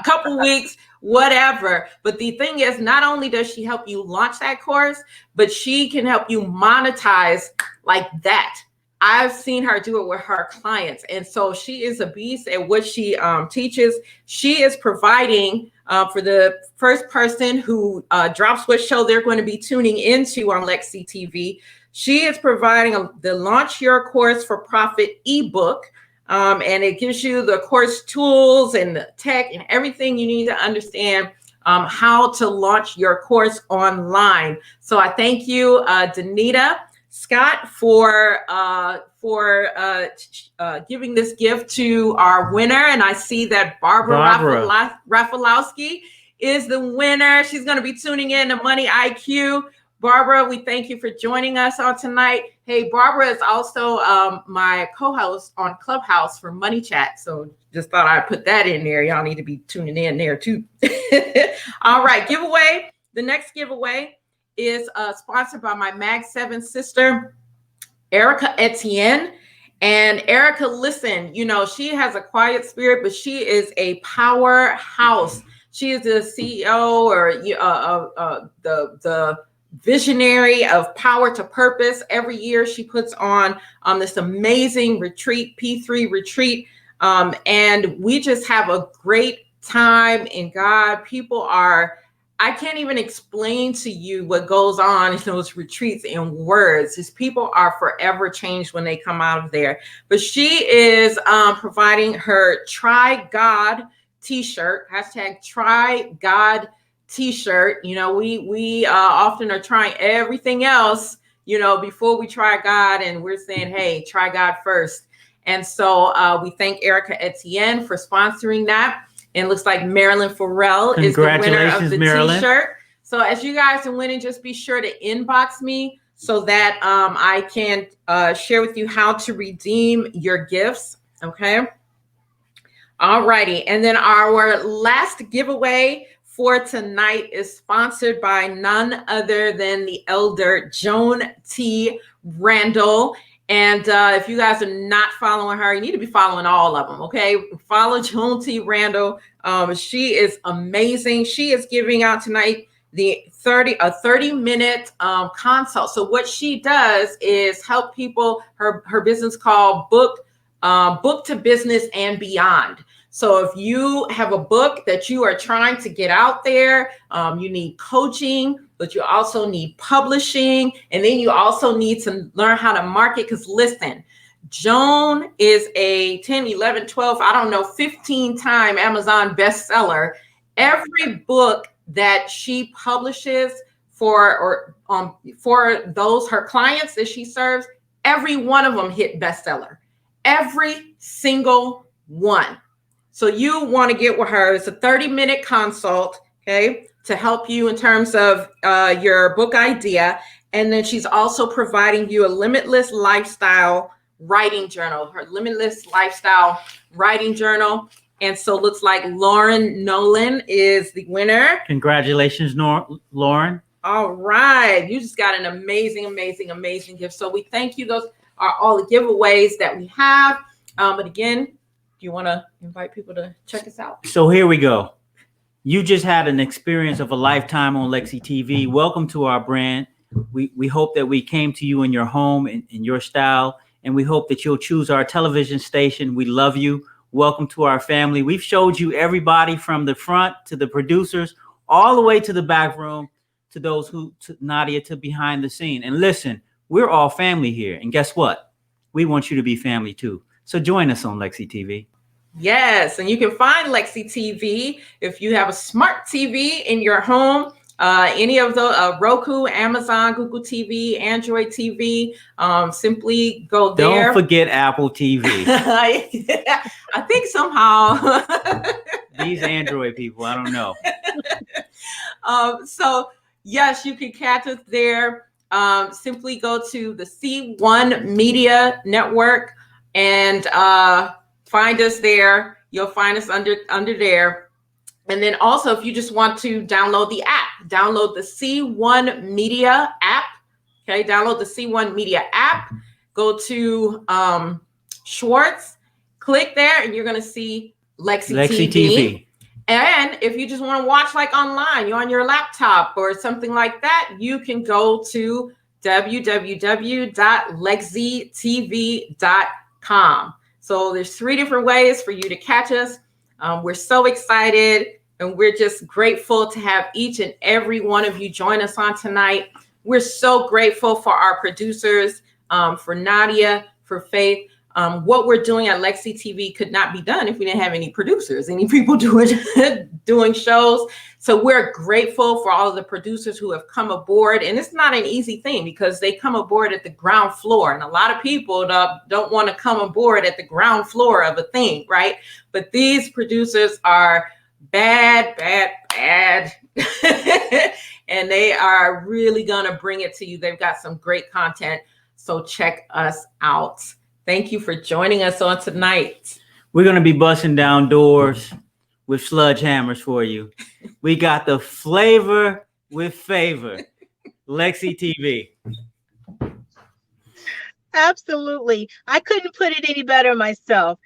couple weeks, whatever. But the thing is, not only does she help you launch that course, but she can help you monetize like that. I've seen her do it with her clients. And so she is a beast at what she teaches. She is providing for the first person who drops what show they're going to be tuning into on Lexi TV. She is providing the Launch Your Course for Profit ebook. And it gives you the course tools and the tech and everything you need to understand how to launch your course online. So I thank you, Danita Scott, for giving this gift to our winner. And I see that Barbara. Rafalowski is the winner. She's going to be tuning in to Money IQ. Barbara, we thank you for joining us on tonight. Hey, Barbara is also my co-host on Clubhouse for Money Chat. So just thought I'd put that in there. Y'all need to be tuning in there too. All right, giveaway. The next giveaway is sponsored by my Mag 7 sister, Erica Etienne. And Erica, listen, you know, she has a quiet spirit, but she is a powerhouse. She is the CEO or the visionary of Power to Purpose. Every year she puts on this amazing retreat, P3 retreat. And we just have a great time in God. People are I can't even explain to you what goes on in those retreats in words. These people are forever changed when they come out of there. But she is providing her Try God t-shirt, hashtag Try God t-shirt. You know, we often are trying everything else, you know, before we try God, and we're saying, hey, try God first. And so we thank Erica Etienne for sponsoring that. And it looks like Marilyn Farrell is the winner of the
Marilyn.
t-shirt. So as you guys are winning, just be sure to inbox me so that I can share with you how to redeem your gifts. Okay. All righty. And then our last giveaway for tonight is sponsored by none other than the elder Joan T. Randall. And if you guys are not following her, you need to be following all of them, okay? Follow Joan T. Randall. She is amazing. She is giving out tonight a 30-minute consult. So what she does is help people, her business called Book to Business and Beyond. So if you have a book that you are trying to get out there, you need coaching, but you also need publishing, and then you also need to learn how to market. Because listen, Joan is a 10, 11, 12, I don't know, 15-time Amazon bestseller. Every book that she publishes for those, her clients that she serves, every one of them hit bestseller. Every single one. So you want to get with her. It's a 30-minute consult, okay, to help you in terms of your book idea. And then she's also providing you a limitless lifestyle writing journal, her limitless lifestyle writing journal. And so it looks like Lauren Nolan is the winner.
Congratulations, Lauren.
All right. You just got an amazing, amazing, amazing gift. So we thank you. Those are all the giveaways that we have. But again, do you want to invite people to check us out?
So here we go. You just had an experience of a lifetime on Lexi TV. Welcome to our brand. We hope that we came to you in your home, in your style, and we hope that you'll choose our television station. We love you. Welcome to our family. We've showed you everybody from the front to the producers, all the way to the back room, to those to Nadia, to behind the scene. And listen, we're all family here. And guess what? We want you to be family too. So join us on Lexi TV.
Yes, and you can find Lexi TV if you have a smart TV in your home. Any of the Roku, Amazon, Google TV, Android TV, simply go there.
Don't forget Apple TV.
I think somehow
these Android people, I don't know.
So yes, you can catch us there. Simply go to the C1 Media Network and find us there. You'll find us under there. And then also, if you just want to download the app, download the C1 Media app. Okay, download the C1 Media app. Go to Schwartz, click there, and you're going to see Lexi TV. And if you just want to watch like online, you're on your laptop or something like that, you can go to www.lexitv.com. So there's 3 different ways for you to catch us. We're so excited, and we're just grateful to have each and every one of you join us on tonight. We're so grateful for our producers, for Nadia, for Faith. What we're doing at Lexi TV could not be done if we didn't have any producers, any people doing shows. So we're grateful for all of the producers who have come aboard. And it's not an easy thing because they come aboard at the ground floor. And a lot of people don't want to come aboard at the ground floor of a thing, right? But these producers are bad. And they are really going to bring it to you. They've got some great content. So check us out. Thank you for joining us on tonight.
We're going to be busting down doors with sledgehammers for you. We got the flavor with favor. Lexi TV.
Absolutely. I couldn't put it any better myself.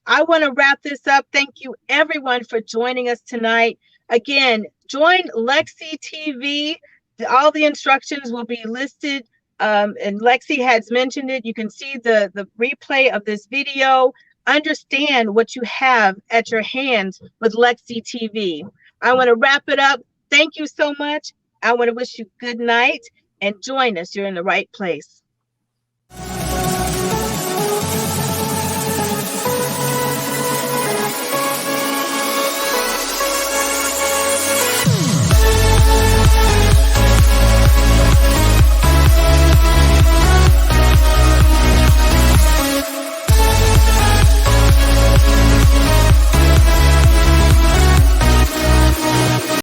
I want to wrap this up. Thank you, everyone, for joining us tonight. Again, join Lexi TV. All the instructions will be listed. And Lexi has mentioned it. You can see the replay of this video. Understand what you have at your hands with Lexi TV. I want to wrap it up. thank you so much. I want to wish you good night and join us. You're in the right place.